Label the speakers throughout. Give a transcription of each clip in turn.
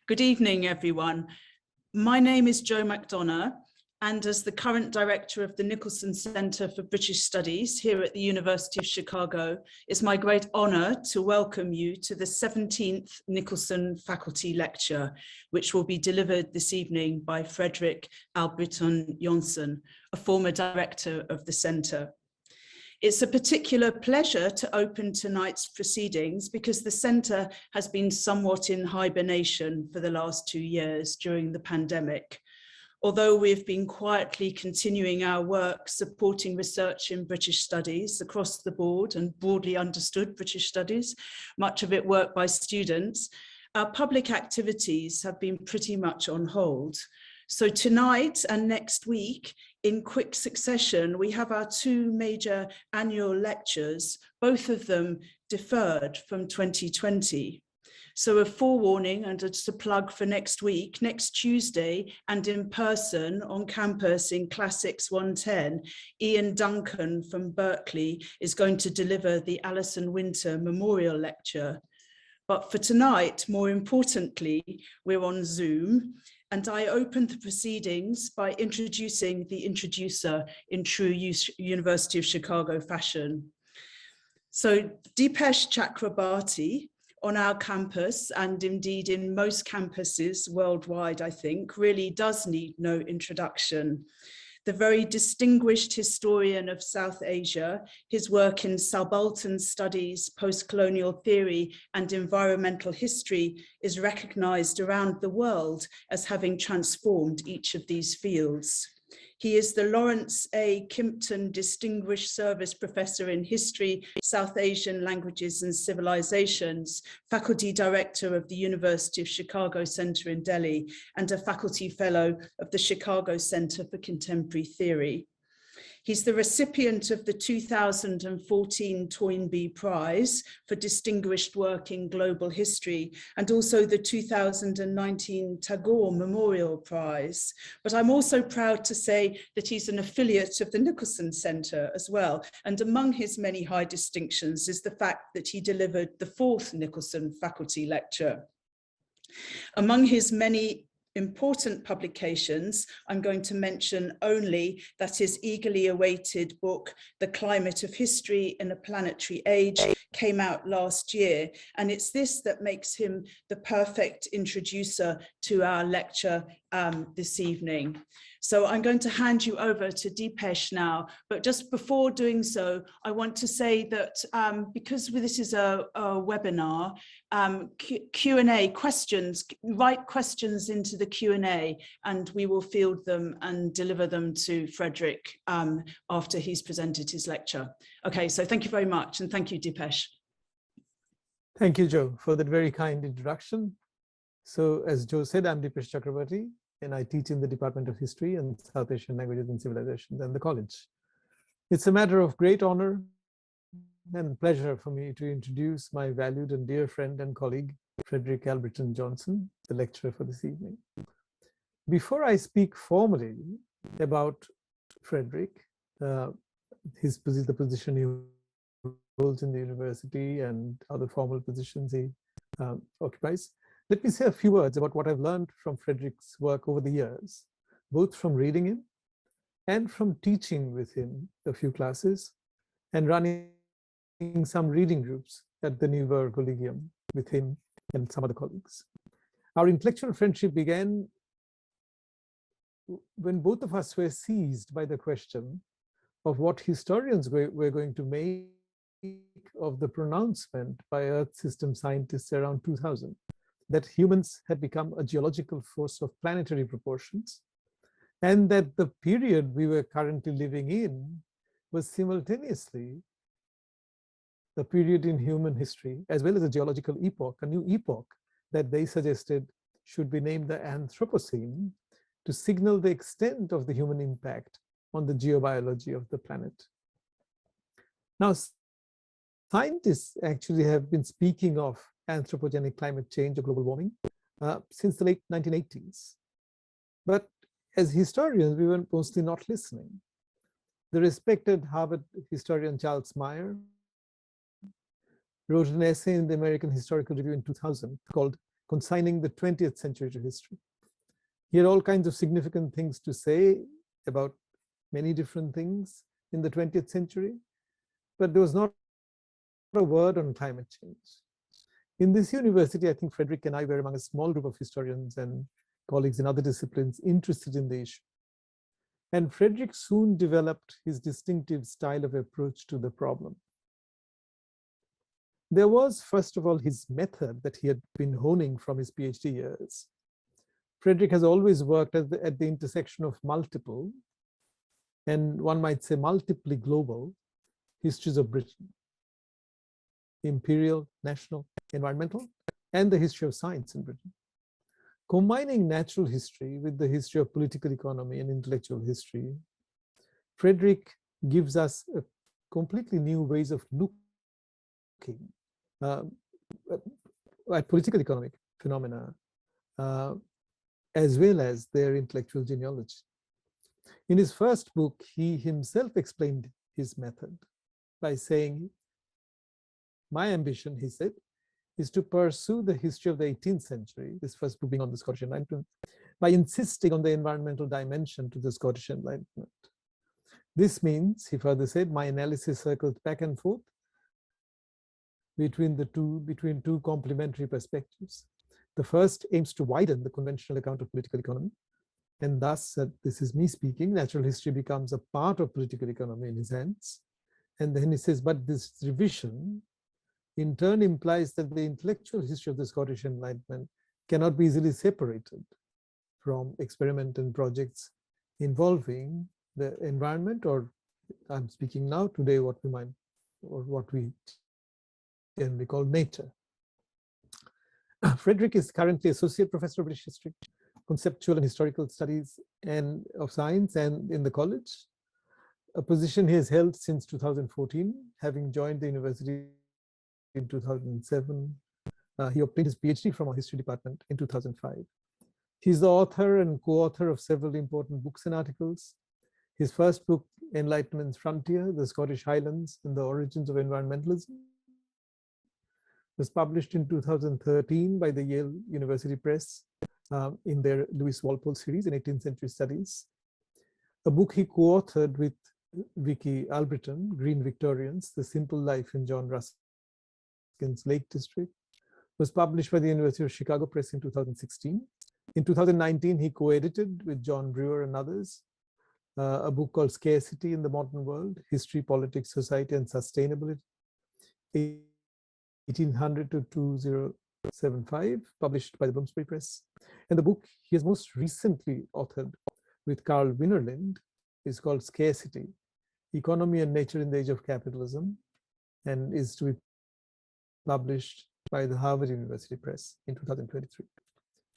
Speaker 1: Good evening, everyone. My name is Jo McDonough, and as the current director of the Nicholson Centre for British Studies here at the University of Chicago, it's my great honour to welcome you to the 17th Nicholson Faculty Lecture, which will be delivered this evening by Fredrik Albritton Jonson, a former director of the Centre. It's a particular pleasure to open tonight's proceedings because the Centre has been somewhat in hibernation for the last 2 years during the pandemic. Although we've been quietly continuing our work supporting research in British studies across the board and broadly understood British studies, much of it work by students, our public activities have been pretty much on hold. So tonight and next week, in quick succession, we have our 2 major annual lectures, both of them deferred from 2020. So a forewarning and just a plug for next week, next Tuesday, and in person on campus in Classics 110, Ian Duncan from Berkeley is going to deliver the Alison Winter Memorial Lecture. But for tonight, more importantly, we're on Zoom. And I opened the proceedings by introducing the introducer in true University of Chicago fashion. So Dipesh Chakrabarti on our campus, and indeed in most campuses worldwide, I think, really does need no introduction. The very distinguished historian of South Asia, his work in subaltern studies, post-colonial theory, and environmental history is recognized around the world as having transformed each of these fields. He is the Lawrence A. Kimpton Distinguished Service Professor in History, South Asian Languages and Civilizations, Faculty Director of the University of Chicago Center in Delhi, and a Faculty Fellow of the Chicago Center for Contemporary Theory. He's the recipient of the 2014 Toynbee Prize for Distinguished Work in Global History, and also the 2019 Tagore Memorial Prize. But I'm also proud to say that he's an affiliate of the Nicholson Centre as well. And among his many high distinctions is the fact that he delivered the 4th Nicholson Faculty Lecture. Among his many important publications, I'm going to mention only that his eagerly awaited book, The Climate of History in a Planetary Age, came out last year. And it's this that makes him the perfect introducer to our lecture this evening. So I'm going to hand you over to Dipesh now, but just before doing so, I want to say that because this is a webinar, Q&A questions, write questions into the Q&A and we will field them and deliver them to Fredrik after he's presented his lecture. Okay, so thank you very much, and thank you, Dipesh.
Speaker 2: Thank you, Jo, for that very kind introduction. So as Jo said, I'm Dipesh Chakrabarti, and I teach in the Department of History and South Asian Languages and Civilizations and the college. It's a matter of great honor and pleasure for me to introduce my valued and dear friend and colleague, Fredrik Albritton Jonson, the lecturer for this evening. Before I speak formally about Fredrik, the position he holds in the university and other formal positions he occupies, let me say a few words about what I've learned from Fredrik's work over the years, both from reading him and from teaching with him a few classes and running some reading groups at the Neuer Collegium with him and some other colleagues. Our intellectual friendship began when both of us were seized by the question of what historians were going to make of the pronouncement by Earth system scientists around 2000. That humans had become a geological force of planetary proportions, and that the period we were currently living in was simultaneously the period in human history, as well as a geological epoch, a new epoch that they suggested should be named the Anthropocene to signal the extent of the human impact on the geobiology of the planet. Now, scientists actually have been speaking of anthropogenic climate change or global warming since the late 1980s. But as historians, we were mostly not listening. The respected Harvard historian Charles Meyer wrote an essay in the American Historical Review in 2000 called consigning the 20th century to history. He had all kinds of significant things to say about many different things in the 20th century, but there was not a word on climate change. In this university, I think Fredrik and I were among a small group of historians and colleagues in other disciplines interested in the issue. And Fredrik soon developed his distinctive style of approach to the problem. There was, first of all, his method that he had been honing from his PhD years. Fredrik has always worked at the intersection of multiple, and one might say multiply global, histories of Britain: imperial, national, environmental, and the history of science in Britain. Combining natural history with the history of political economy and intellectual history, Fredrik gives us a completely new ways of looking at political economic phenomena, as well as their intellectual genealogy. In his first book, he himself explained his method by saying, "My ambition," he said, "is to pursue the history of the 18th century," this first book being on the Scottish Enlightenment, "by insisting on the environmental dimension to the Scottish Enlightenment. This means," he further said, "my analysis circles back and forth between two complementary perspectives. The first aims to widen the conventional account of political economy, and thus, this is me speaking, natural history becomes a part of political economy in his hands." And then he says, "But this revision in turn implies that the intellectual history of the Scottish Enlightenment cannot be easily separated from experiment and projects involving the environment, or I'm speaking now today what we generally call nature." Fredrik is currently Associate Professor of British History, Conceptual and Historical Studies and of Science and in the college, a position he has held since 2014, having joined the university in 2007. He obtained his PhD from our history department in 2005. He's the author and co-author of several important books and articles. His first book, Enlightenment's Frontier: The Scottish Highlands and the Origins of Environmentalism, was published in 2013 by the Yale University Press in their Lewis Walpole series in 18th Century Studies. A book he co-authored with Vicky Albritton, Green Victorians: The Simple Life in John Ruskin's Lake District, was published by the University of Chicago Press in 2016. In 2019, he co-edited with John Brewer and others a book called Scarcity in the Modern World: History, Politics, Society, and Sustainability, 1800 to 2075, published by the Bloomsbury Press. And the book he has most recently authored with Carl Winnerlind is called Scarcity: Economy and Nature in the Age of Capitalism, and is to be published by the Harvard University Press in 2023.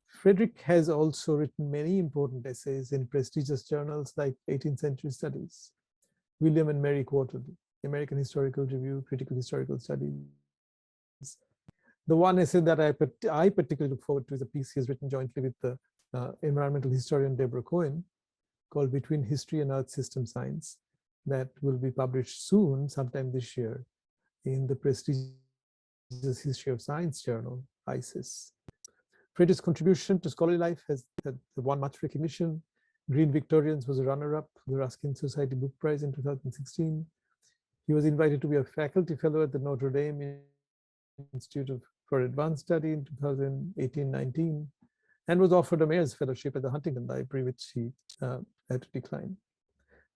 Speaker 2: Fredrik has also written many important essays in prestigious journals like 18th Century Studies, William and Mary Quarterly, American Historical Review, Critical Historical Studies. The one essay that I particularly look forward to is a piece he has written jointly with the environmental historian Deborah Cohen, called Between History and Earth System Science, that will be published soon, sometime this year, in the prestigious History of Science journal, ISIS. Fredrik's contribution to scholarly life has won much recognition. Green Victorians was a runner-up for the Ruskin Society Book Prize in 2016. He was invited to be a faculty fellow at the Notre Dame Institute for Advanced Study in 2018-19, and was offered a Mayor's Fellowship at the Huntington Library, which he had to decline.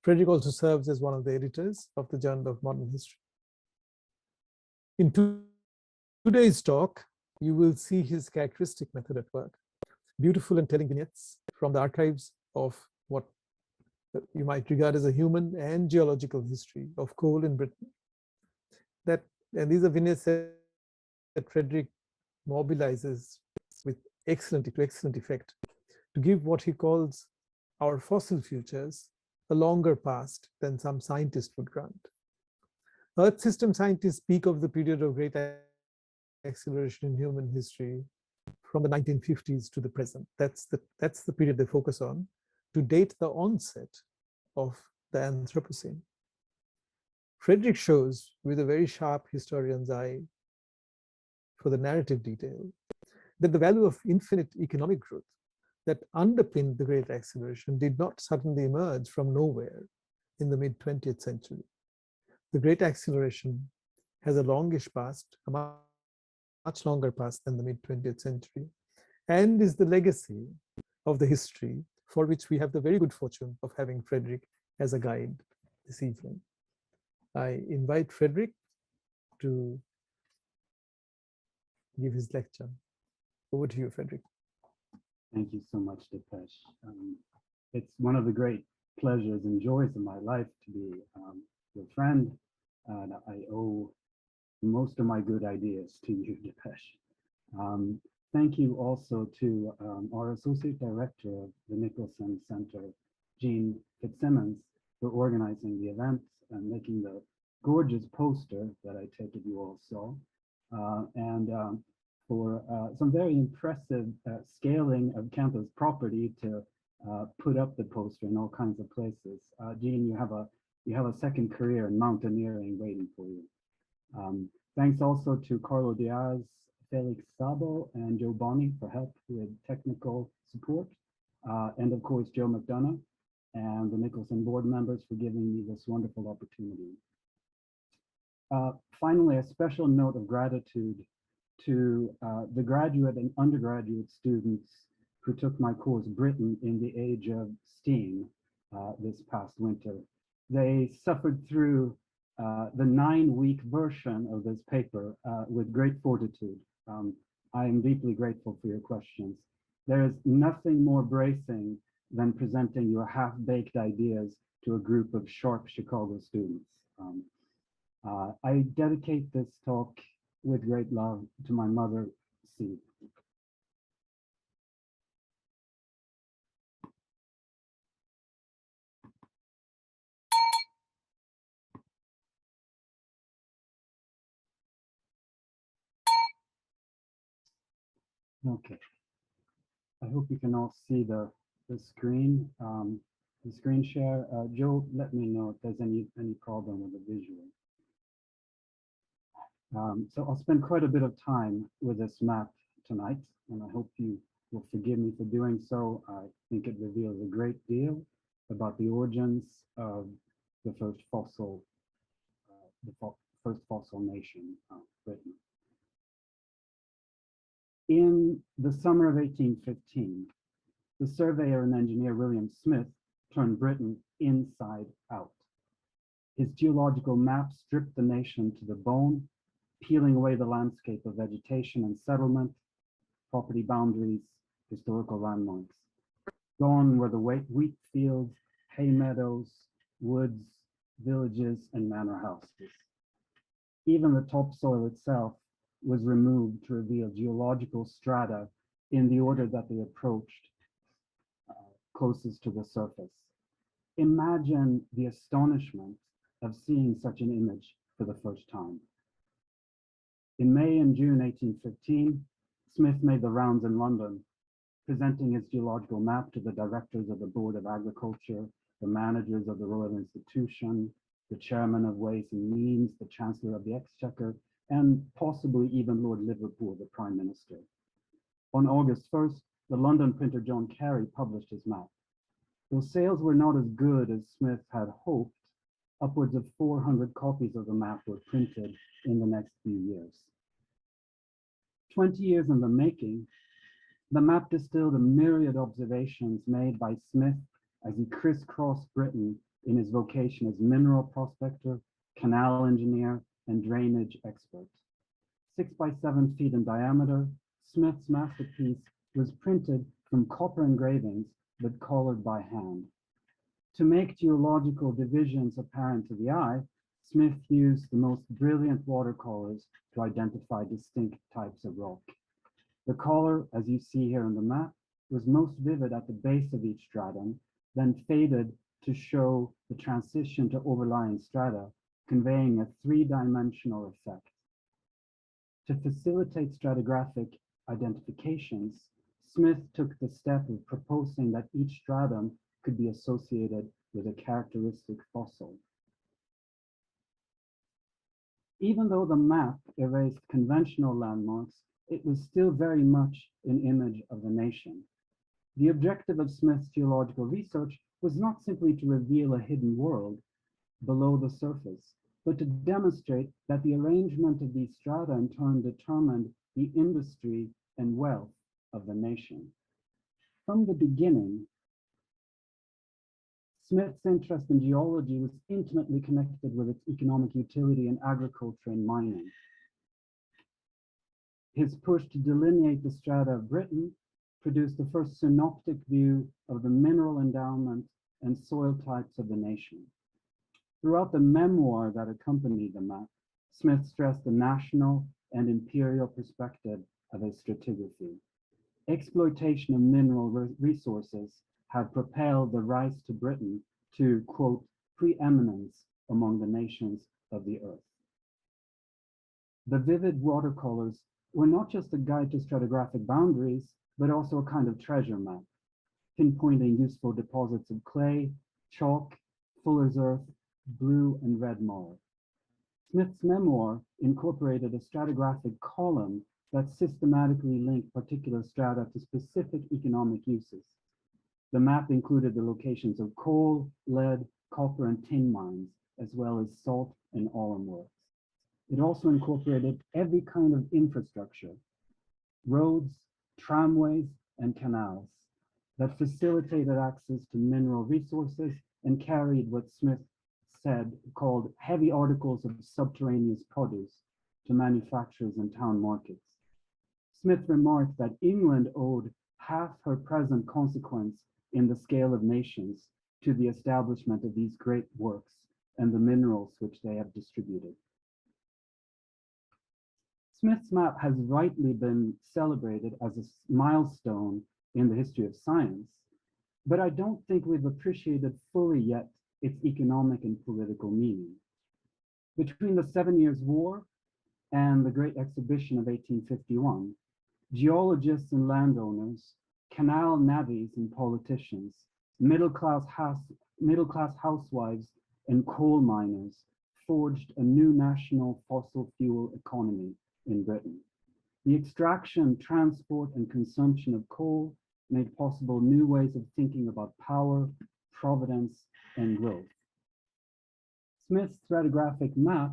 Speaker 2: Fredrik also serves as one of the editors of the Journal of Modern History. In today's talk, you will see his characteristic method at work: beautiful and telling vignettes from the archives of what you might regard as a human and geological history of coal in Britain. And these are vignettes that Fredrik mobilizes with excellent effect to give what he calls our fossil futures a longer past than some scientists would grant. Earth system scientists speak of the period of great acceleration in human history from the 1950s to the present. That's the period they focus on to date the onset of the Anthropocene. Fredrik shows, with a very sharp historian's eye for the narrative detail, that the value of infinite economic growth that underpinned the Great Acceleration did not suddenly emerge from nowhere in the mid-20th century. The Great Acceleration has a longish past, a much longer past than the mid-20th century, and is the legacy of the history for which we have the very good fortune of having Fredrik as a guide this evening. I invite Fredrik to give his lecture. Over to you, Fredrik.
Speaker 3: Thank you so much, Dipesh. It's one of the great pleasures and joys of my life to be your friend. I owe most of my good ideas to you, Dipesh. Thank you also to our Associate Director of the Nicholson Center, Jean Fitzsimmons, for organizing the event and making the gorgeous poster that I take it you all saw, and for some very impressive scaling of campus property to put up the poster in all kinds of places. Jean, you have a second career in mountaineering waiting for you. Thanks also to Carlo Diaz, Felix Sabo, and Joe Bonney for help with technical support, and of course Joe McDonough and the Nicholson board members for giving me this wonderful opportunity. Finally, a special note of gratitude to the graduate and undergraduate students who took my course Britain in the Age of Steam this past winter. They suffered through the 9-week version of this paper with great fortitude. I am deeply grateful for your questions. There is nothing more bracing than presenting your half-baked ideas to a group of sharp Chicago students. I dedicate this talk with great love to my mother, C. Okay. I hope you can all see the screen, the screen share. Joe, let me know if there's any problem with the visual. So I'll spend quite a bit of time with this map tonight, and I hope you will forgive me for doing so. I think it reveals a great deal about the origins of the first fossil nation, Britain. In the summer of 1815, the surveyor and engineer William Smith turned Britain inside out. His geological map stripped the nation to the bone, peeling away the landscape of vegetation and settlement, property boundaries, historical landmarks. Gone were the wheat fields, hay meadows, woods, villages, and manor houses. Even the topsoil itself was removed to reveal geological strata in the order that they approached closest to the surface. Imagine the astonishment of seeing such an image for the first time. In May and June 1815, Smith made the rounds in London, presenting his geological map to the directors of the Board of Agriculture, the managers of the Royal Institution, the chairman of Ways and Means, the Chancellor of the Exchequer, and possibly even Lord Liverpool, the Prime Minister. On August 1st, the London printer John Carey published his map. Though sales were not as good as Smith had hoped, upwards of 400 copies of the map were printed in the next few years. 20 years in the making, the map distilled a myriad observations made by Smith as he crisscrossed Britain in his vocation as mineral prospector, canal engineer, and drainage expert. 6 by 7 feet in diameter, Smith's masterpiece was printed from copper engravings but colored by hand. To make geological divisions apparent to the eye, Smith used the most brilliant watercolors to identify distinct types of rock. The color, as you see here on the map, was most vivid at the base of each stratum, then faded to show the transition to overlying strata, conveying a three-dimensional effect. To facilitate stratigraphic identifications, Smith took the step of proposing that each stratum could be associated with a characteristic fossil. Even though the map erased conventional landmarks, it was still very much an image of the nation. The objective of Smith's geological research was not simply to reveal a hidden world below the surface, but to demonstrate that the arrangement of these strata in turn determined the industry and wealth of the nation. From the beginning, Smith's interest in geology was intimately connected with its economic utility in agriculture and mining. His push to delineate the strata of Britain produced the first synoptic view of the mineral endowment and soil types of the nation. Throughout the memoir that accompanied the map, Smith stressed the national and imperial perspective of his stratigraphy. Exploitation of mineral resources had propelled the rise to Britain to, quote, preeminence among the nations of the earth. The vivid watercolors were not just a guide to stratigraphic boundaries, but also a kind of treasure map, pinpointing useful deposits of clay, chalk, fuller's earth, blue and red marl. Smith's memoir incorporated a stratigraphic column that systematically linked particular strata to specific economic uses. The map included the locations of coal, lead, copper, and tin mines, as well as salt and alum works. It also incorporated every kind of infrastructure, roads, tramways, and canals that facilitated access to mineral resources and carried what Smith said called heavy articles of subterraneous produce to manufacturers and town markets. Smith remarked that England owed half her present consequence in the scale of nations to the establishment of these great works and the minerals which they have distributed. Smith's map has rightly been celebrated as a milestone in the history of science, but I don't think we've appreciated fully yet its economic and political meaning. Between the 7 Years' War and the Great Exhibition of 1851, geologists and landowners, canal navvies and politicians, middle-class housewives and coal miners forged a new national fossil fuel economy in Britain. The extraction, transport, and consumption of coal made possible new ways of thinking about power, providence, and growth. Smith's stratigraphic map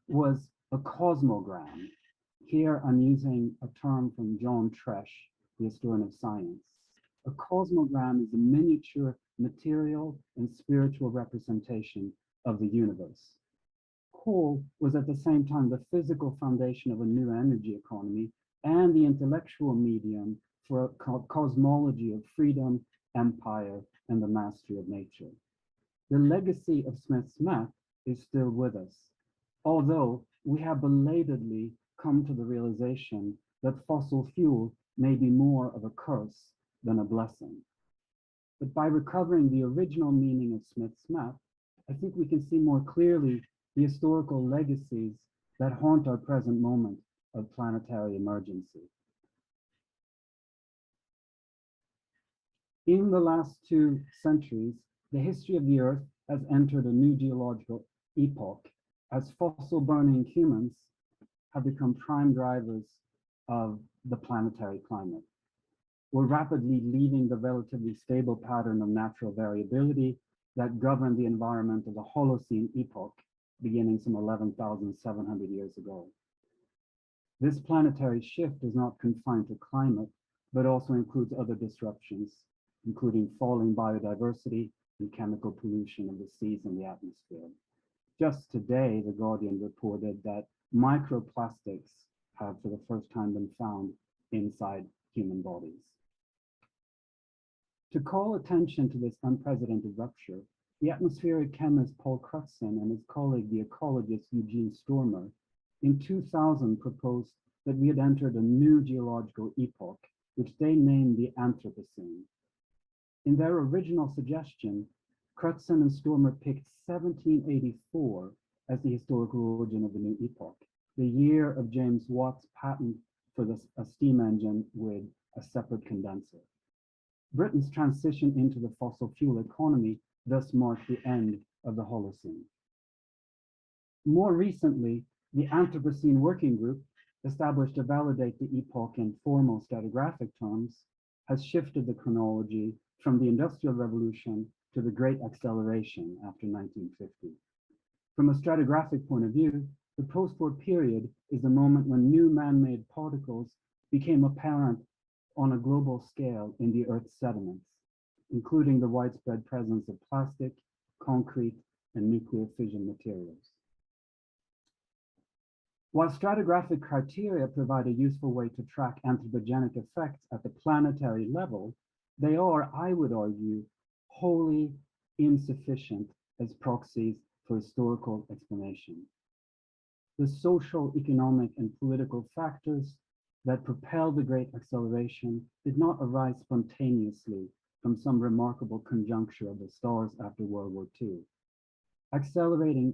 Speaker 3: was a cosmogram. Here I'm using a term from John Tresh, the historian of science. A cosmogram is a miniature material and spiritual representation of the universe. Coal was at the same time the physical foundation of a new energy economy and the intellectual medium for a cosmology of freedom, empire, and the mastery of nature. The legacy of Smith's map is still with us, although we have belatedly come to the realization that fossil fuel may be more of a curse than a blessing. But by recovering the original meaning of Smith's map, I think we can see more clearly the historical legacies that haunt our present moment of planetary emergency. In the last 2 centuries, the history of the Earth has entered a new geological epoch as fossil-burning humans have become prime drivers of the planetary climate. We're rapidly leaving the relatively stable pattern of natural variability that governed the environment of the Holocene epoch, beginning some 11,700 years ago. This planetary shift is not confined to climate, but also includes other disruptions, including falling biodiversity and chemical pollution of the seas and the atmosphere. Just today, The Guardian reported that microplastics have for the first time been found inside human bodies. To call attention to this unprecedented rupture, the atmospheric chemist Paul Crutzen and his colleague, the ecologist Eugene Stormer, in 2000 proposed that we had entered a new geological epoch, which they named the Anthropocene. In their original suggestion, Crutzen and Stormer picked 1784 as the historical origin of the new epoch, the year of James Watt's patent for a steam engine with a separate condenser. Britain's transition into the fossil fuel economy thus marked the end of the Holocene. More recently, the Anthropocene Working Group established to validate the epoch in formal stratigraphic terms, has shifted the chronology from the Industrial Revolution to the Great Acceleration after 1950. From a stratigraphic point of view, the post-war period is the moment when new man-made particles became apparent on a global scale in the Earth's sediments, including the widespread presence of plastic, concrete, and nuclear fission materials. While stratigraphic criteria provide a useful way to track anthropogenic effects at the planetary level, they are, I would argue, wholly insufficient as proxies for historical explanation. The social, economic, and political factors that propelled the Great Acceleration did not arise spontaneously from some remarkable conjuncture of the stars after World War II. Accelerating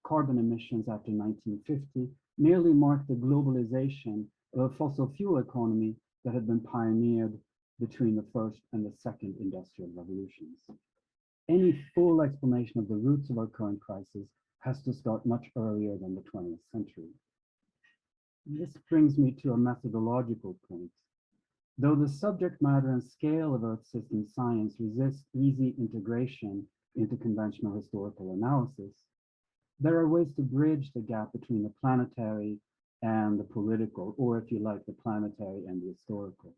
Speaker 3: carbon emissions after 1950 merely marked the globalization of a fossil fuel economy that had been pioneered between the first and the second industrial revolutions. Any full explanation of the roots of our current crisis has to start much earlier than the 20th century. This brings me to a methodological point. Though the subject matter and scale of Earth system science resist easy integration into conventional historical analysis, there are ways to bridge the gap between the planetary and the political, or if you like, the planetary and the historical.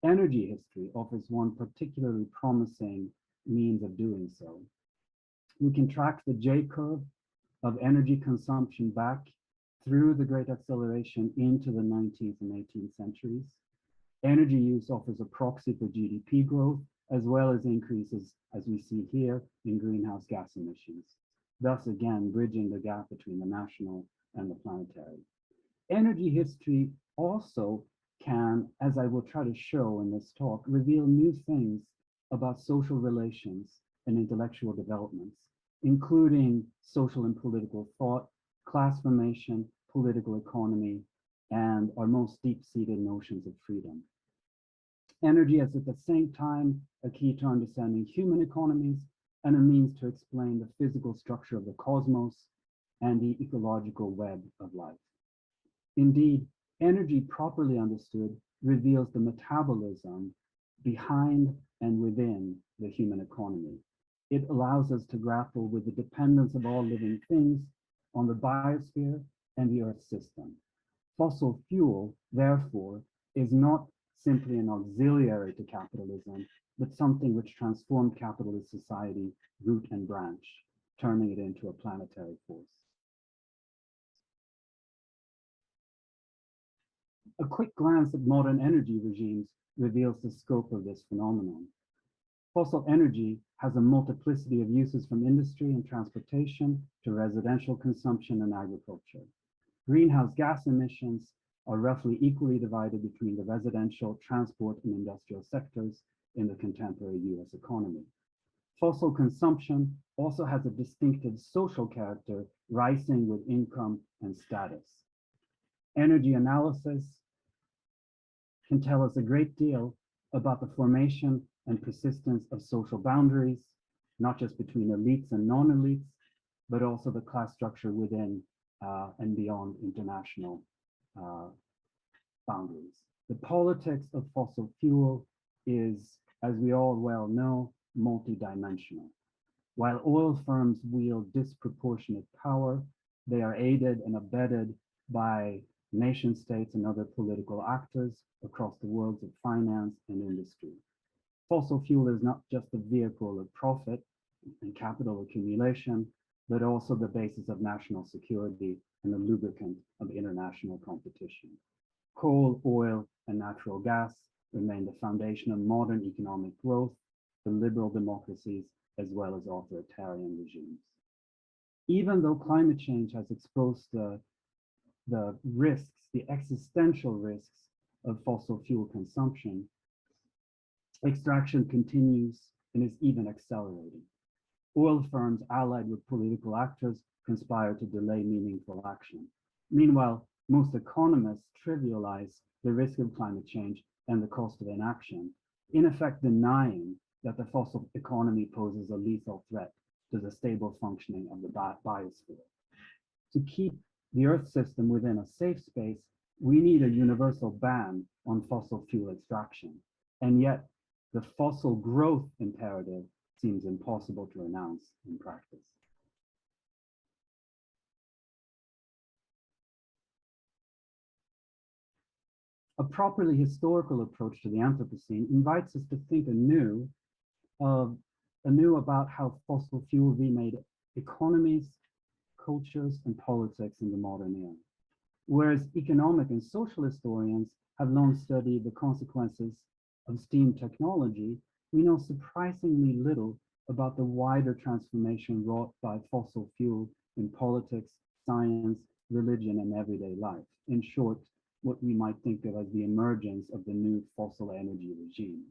Speaker 3: Energy history offers one particularly promising means of doing so. We can track the J-curve of energy consumption back through the Great Acceleration into the 19th and 18th centuries. Energy use offers a proxy for GDP growth, as well as increases, as we see here, in greenhouse gas emissions, thus again bridging the gap between the national and the planetary. Energy history also can, as I will try to show in this talk, reveal new things about social relations and intellectual developments, including social and political thought, class formation, political economy, and our most deep-seated notions of freedom. Energy is at the same time a key to understanding human economies and a means to explain the physical structure of the cosmos and the ecological web of life. Indeed, energy properly understood reveals the metabolism behind and within the human economy. It allows us to grapple with the dependence of all living things on the biosphere and the Earth system. Fossil fuel, therefore, is not simply an auxiliary to capitalism, but something which transformed capitalist society root and branch, turning it into a planetary force. A quick glance at modern energy regimes reveals the scope of this phenomenon. Fossil energy has a multiplicity of uses from industry and transportation to residential consumption and agriculture. Greenhouse gas emissions are roughly equally divided between the residential, transport, and industrial sectors in the contemporary US economy. Fossil consumption also has a distinctive social character, rising with income and status. Energy analysis can tell us a great deal about the formation and persistence of social boundaries, not just between elites and non-elites, but also the class structure within and beyond international boundaries. The politics of fossil fuel is, as we all well know, multidimensional. While oil firms wield disproportionate power, they are aided and abetted by nation states and other political actors across the worlds of finance and industry. Fossil fuel is not just a vehicle of profit and capital accumulation, but also the basis of national security and a lubricant of international competition. Coal, oil, and natural gas remain the foundation of modern economic growth for liberal democracies as well as authoritarian regimes. Even though climate change has exposed the risks, the existential risks of fossil fuel consumption, extraction continues and is even accelerating. Oil firms allied with political actors conspire to delay meaningful action. Meanwhile, most economists trivialize the risk of climate change and the cost of inaction, in effect denying that the fossil economy poses a lethal threat to the stable functioning of the biosphere. To keep the Earth system within a safe space, we need a universal ban on fossil fuel extraction. And yet, the fossil growth imperative seems impossible to renounce in practice. A properly historical approach to the Anthropocene invites us to think anew about how fossil fuel remade economies, cultures, and politics in the modern era. Whereas economic and social historians have long studied the consequences of steam technology, we know surprisingly little about the wider transformation wrought by fossil fuel in politics, science, religion, and everyday life. In short, what we might think of as the emergence of the new fossil energy regime.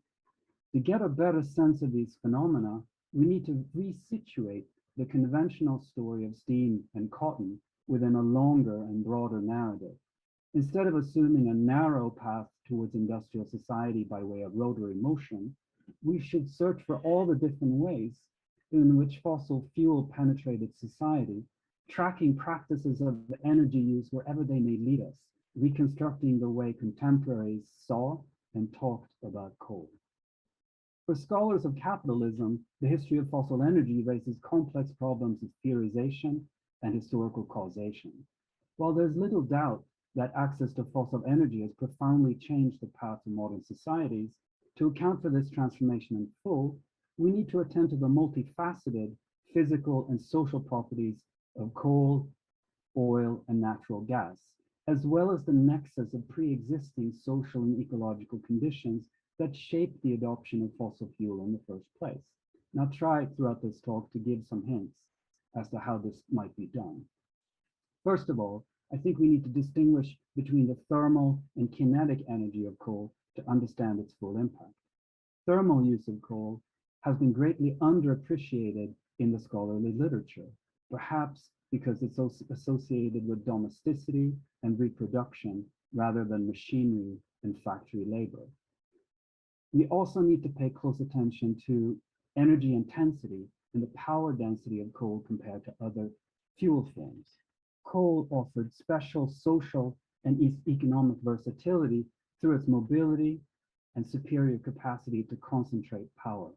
Speaker 3: To get a better sense of these phenomena, we need to resituate the conventional story of steam and cotton within a longer and broader narrative. Instead of assuming a narrow path towards industrial society by way of rotary motion, we should search for all the different ways in which fossil fuel penetrated society, tracking practices of energy use wherever they may lead us, reconstructing the way contemporaries saw and talked about coal. For scholars of capitalism, the history of fossil energy raises complex problems of theorization and historical causation. While there's little doubt that access to fossil energy has profoundly changed the path of modern societies, to account for this transformation in full, we need to attend to the multifaceted physical and social properties of coal, oil, and natural gas, as well as the nexus of pre-existing social and ecological conditions that shaped the adoption of fossil fuel in the first place. And I'll try throughout this talk to give some hints as to how this might be done. First of all, I think we need to distinguish between the thermal and kinetic energy of coal to understand its full impact. Thermal use of coal has been greatly underappreciated in the scholarly literature, perhaps because it's associated with domesticity and reproduction rather than machinery and factory labor. We also need to pay close attention to energy intensity and the power density of coal compared to other fuel forms. Coal offered special social and economic versatility through its mobility and superior capacity to concentrate power.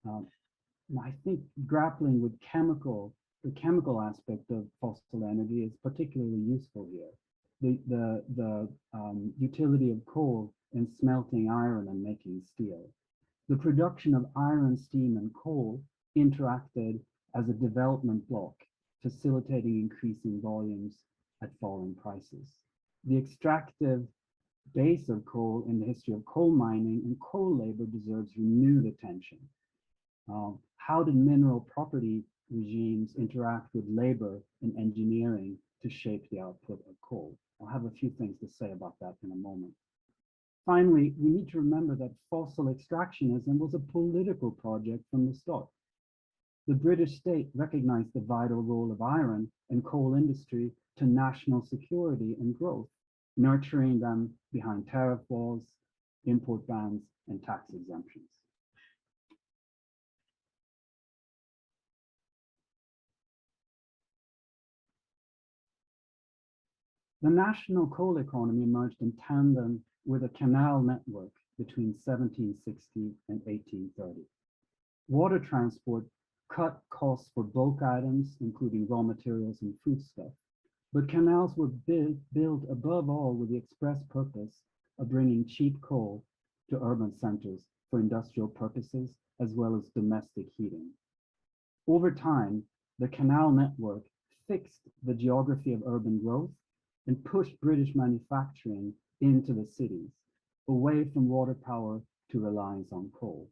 Speaker 3: I think grappling with the chemical aspect of fossil energy is particularly useful here. The utility of coal in smelting iron and making steel. The production of iron, steam, and coal interacted as a development block, facilitating increasing volumes at falling prices. The extractive base of coal in the history of coal mining and coal labor deserves renewed attention. How did mineral property regimes interact with labor and engineering to shape the output of coal? I'll have a few things to say about that in a moment. Finally, we need to remember that fossil extractionism was a political project from the start. The British state recognized the vital role of iron and coal industry to national security and growth, nurturing them behind tariff walls, import bans, and tax exemptions. The national coal economy emerged in tandem with a canal network between 1760 and 1830. Water transport cut costs for bulk items, including raw materials and foodstuff, but canals were built above all with the express purpose of bringing cheap coal to urban centers for industrial purposes, as well as domestic heating. Over time, the canal network fixed the geography of urban growth and pushed British manufacturing into the cities, away from water power to reliance on coal.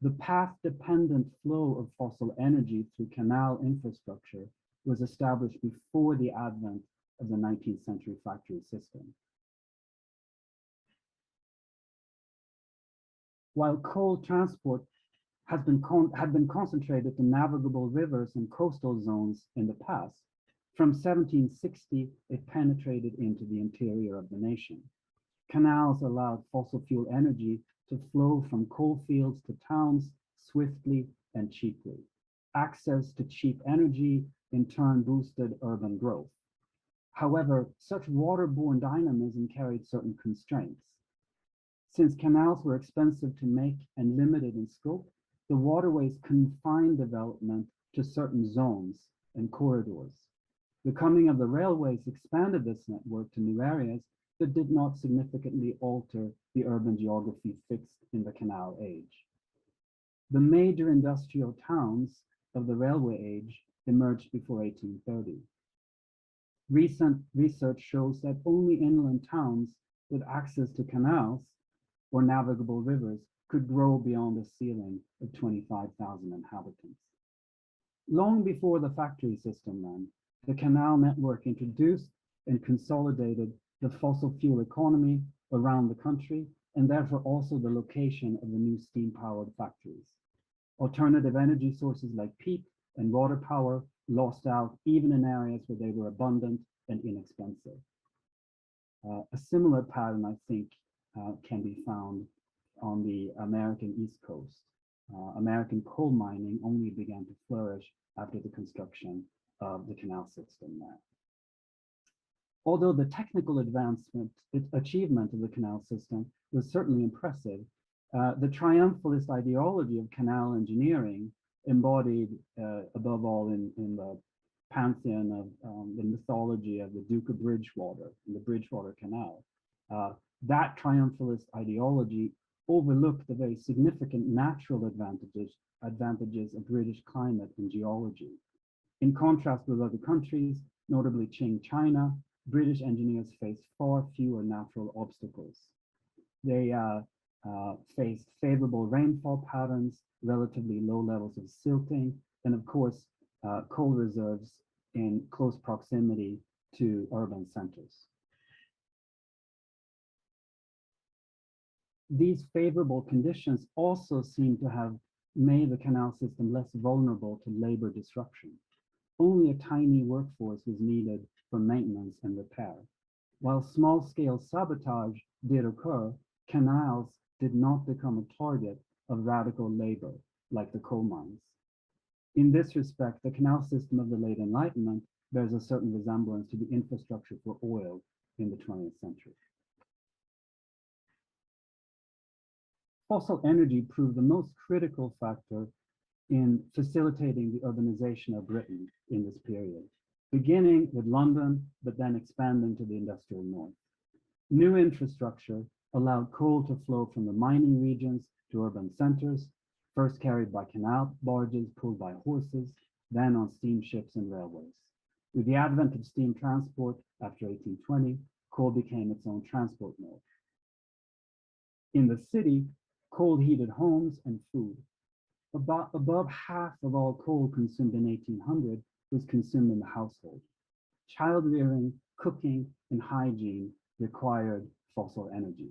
Speaker 3: The path-dependent flow of fossil energy through canal infrastructure was established before the advent of the 19th century factory system. While coal transport had been concentrated to navigable rivers and coastal zones in the past, from 1760, it penetrated into the interior of the nation. Canals allowed fossil fuel energy to flow from coal fields to towns swiftly and cheaply. Access to cheap energy in turn boosted urban growth. However, such waterborne dynamism carried certain constraints. Since canals were expensive to make and limited in scope, the waterways confined development to certain zones and corridors. The coming of the railways expanded this network to new areas that did not significantly alter the urban geography fixed in the canal age. The major industrial towns of the railway age emerged before 1830. Recent research shows that only inland towns with access to canals or navigable rivers could grow beyond a ceiling of 25,000 inhabitants. Long before the factory system then, the canal network introduced and consolidated the fossil fuel economy around the country, and therefore also the location of the new steam-powered factories. Alternative energy sources like peat and water power lost out even in areas where they were abundant and inexpensive. A similar pattern, I think, can be found on the American East Coast. American coal mining only began to flourish after the construction of the canal system there. Although the technical achievement of the canal system was certainly impressive, the triumphalist ideology of canal engineering, embodied above all in the pantheon of the mythology of the Duke of Bridgewater and the Bridgewater Canal, that triumphalist ideology overlooked the very significant natural advantages of British climate and geology. In contrast with other countries, notably Qing China, British engineers faced far fewer natural obstacles. They faced favorable rainfall patterns, relatively low levels of silting, and of course, coal reserves in close proximity to urban centers. These favorable conditions also seem to have made the canal system less vulnerable to labor disruption. Only a tiny workforce was needed for maintenance and repair. While small-scale sabotage did occur, canals did not become a target of radical labor like the coal mines. In this respect, the canal system of the late Enlightenment bears a certain resemblance to the infrastructure for oil in the 20th century. Fossil energy proved the most critical factor in facilitating the urbanization of Britain in this period, beginning with London, but then expanding to the industrial north. New infrastructure allowed coal to flow from the mining regions to urban centers, first carried by canal barges pulled by horses, then on steamships and railways. With the advent of steam transport after 1820, coal became its own transport mode. In the city, coal heated homes and food. Above half of all coal consumed in 1800 was consumed in the household. Child rearing, cooking, and hygiene required fossil energy.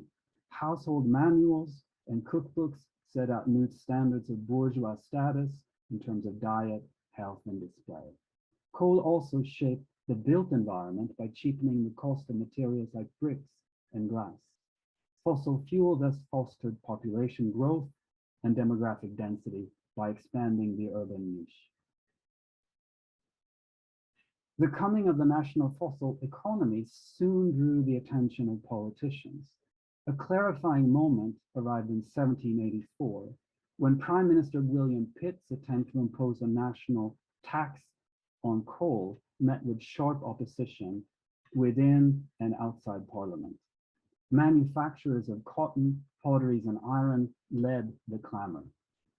Speaker 3: Household manuals and cookbooks set out new standards of bourgeois status in terms of diet, health, and display. Coal also shaped the built environment by cheapening the cost of materials like bricks and glass. Fossil fuel thus fostered population growth and demographic density by expanding the urban niche. The coming of the national fossil economy soon drew the attention of politicians. A clarifying moment arrived in 1784 when Prime Minister William Pitt's attempt to impose a national tax on coal met with sharp opposition within and outside Parliament. Manufacturers of cotton, potteries, and iron led the clamor.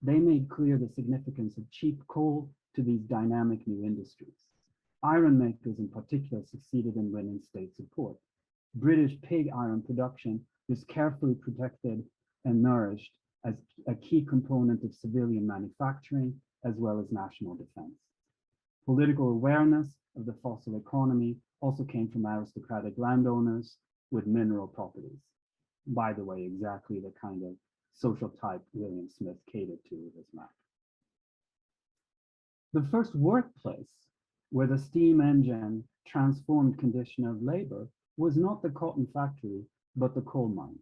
Speaker 3: They made clear the significance of cheap coal to these dynamic new industries. Iron makers in particular succeeded in winning state support. British pig iron production was carefully protected and nourished as a key component of civilian manufacturing as well as national defense. Political awareness of the fossil economy also came from aristocratic landowners with mineral properties. By the way, exactly the kind of social type William Smith catered to with his map. The first workplace where the steam engine transformed condition of labor was not the cotton factory, but the coal mine.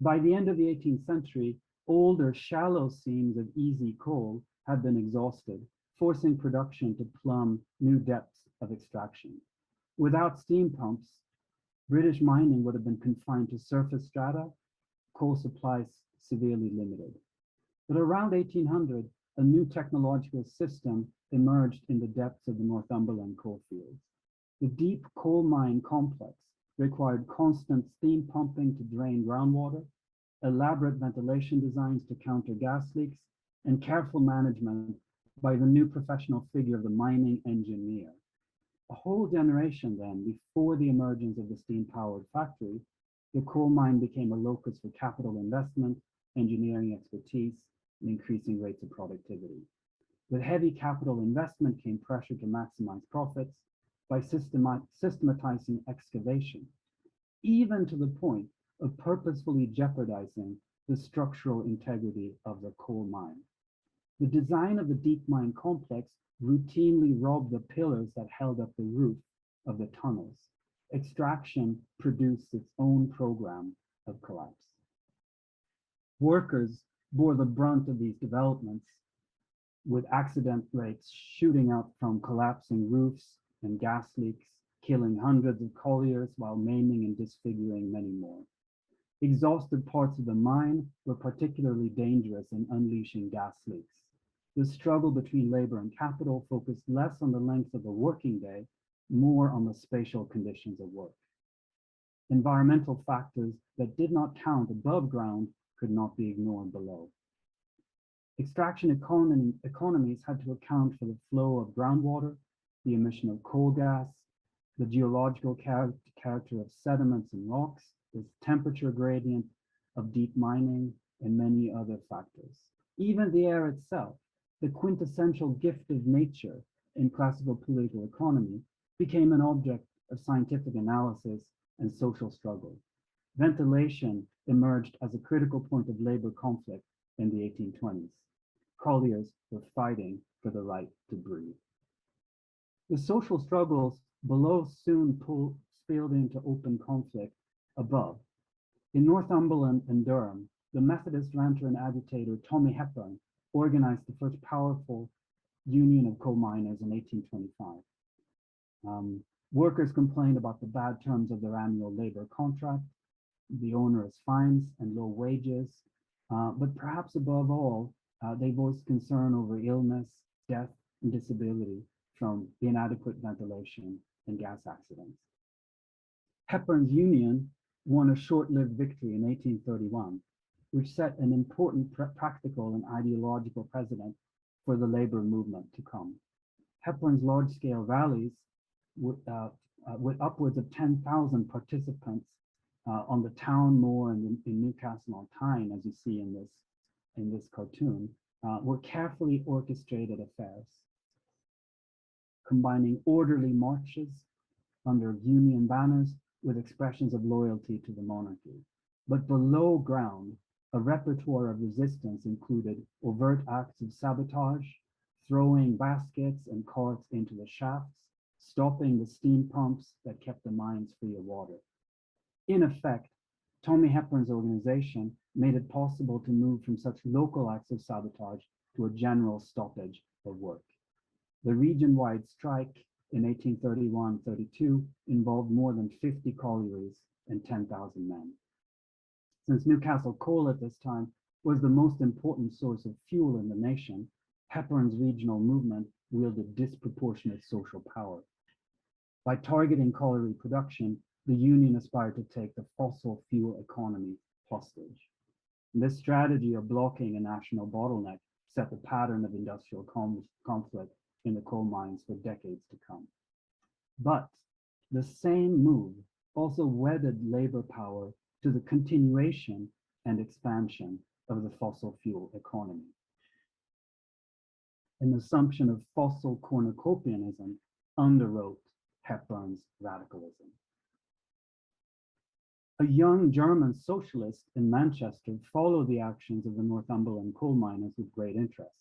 Speaker 3: By the end of the 18th century, older shallow seams of easy coal had been exhausted, forcing production to plumb new depths of extraction. Without steam pumps, British mining would have been confined to surface strata, coal supplies severely limited. But around 1800, a new technological system emerged in the depths of the Northumberland coalfields. The deep coal mine complex required constant steam pumping to drain groundwater, elaborate ventilation designs to counter gas leaks, and careful management by the new professional figure of the mining engineer. A whole generation then, before the emergence of the steam-powered factory, the coal mine became a locus for capital investment, engineering expertise, and increasing rates of productivity. With heavy capital investment came pressure to maximize profits by systematizing excavation, even to the point of purposefully jeopardizing the structural integrity of the coal mine. The design of the deep mine complex routinely robbed the pillars that held up the roof of the tunnels. Extraction produced its own program of collapse. Workers bore the brunt of these developments, with accident rates shooting up from collapsing roofs and gas leaks, killing hundreds of colliers while maiming and disfiguring many more. Exhausted parts of the mine were particularly dangerous in unleashing gas leaks. The struggle between labor and capital focused less on the length of a working day, more on the spatial conditions of work. Environmental factors that did not count above ground could not be ignored below. Extraction economies had to account for the flow of groundwater, the emission of coal gas, the geological character of sediments and rocks, the temperature gradient of deep mining, and many other factors. Even the air itself, the quintessential gift of nature in classical political economy, became an object of scientific analysis and social struggle. Ventilation emerged as a critical point of labor conflict in the 1820s. Colliers were fighting for the right to breathe. The social struggles below soon spilled into open conflict above. In Northumberland and Durham, the Methodist ranter and agitator Tommy Hepburn organized the first powerful union of coal miners in 1825. Workers complained about the bad terms of their annual labor contract, the onerous fines and low wages, but perhaps above all, they voiced concern over illness, death, and disability from inadequate ventilation and gas accidents. Hepburn's union won a short-lived victory in 1831, which set an important practical and ideological precedent for the labor movement to come. Hepburn's large-scale rallies with upwards of 10,000 participants on the town moor and in Newcastle on Tyne, as you see in this cartoon, were carefully orchestrated affairs, combining orderly marches under Union banners with expressions of loyalty to the monarchy. But below ground, a repertoire of resistance included overt acts of sabotage, throwing baskets and carts into the shafts, stopping the steam pumps that kept the mines free of water. In effect, Tommy Hepburn's organization made it possible to move from such local acts of sabotage to a general stoppage of work. The region-wide strike in 1831-32 involved more than 50 collieries and 10,000 men. Since Newcastle coal at this time was the most important source of fuel in the nation, Hepburn's regional movement wielded disproportionate social power. By targeting colliery production, the Union aspired to take the fossil fuel economy hostage. This strategy of blocking a national bottleneck set the pattern of industrial conflict in the coal mines for decades to come. But the same move also wedded labor power to the continuation and expansion of the fossil fuel economy. An assumption of fossil cornucopianism underwrote Hepburn's radicalism. A young German socialist in Manchester followed the actions of the Northumberland coal miners with great interest.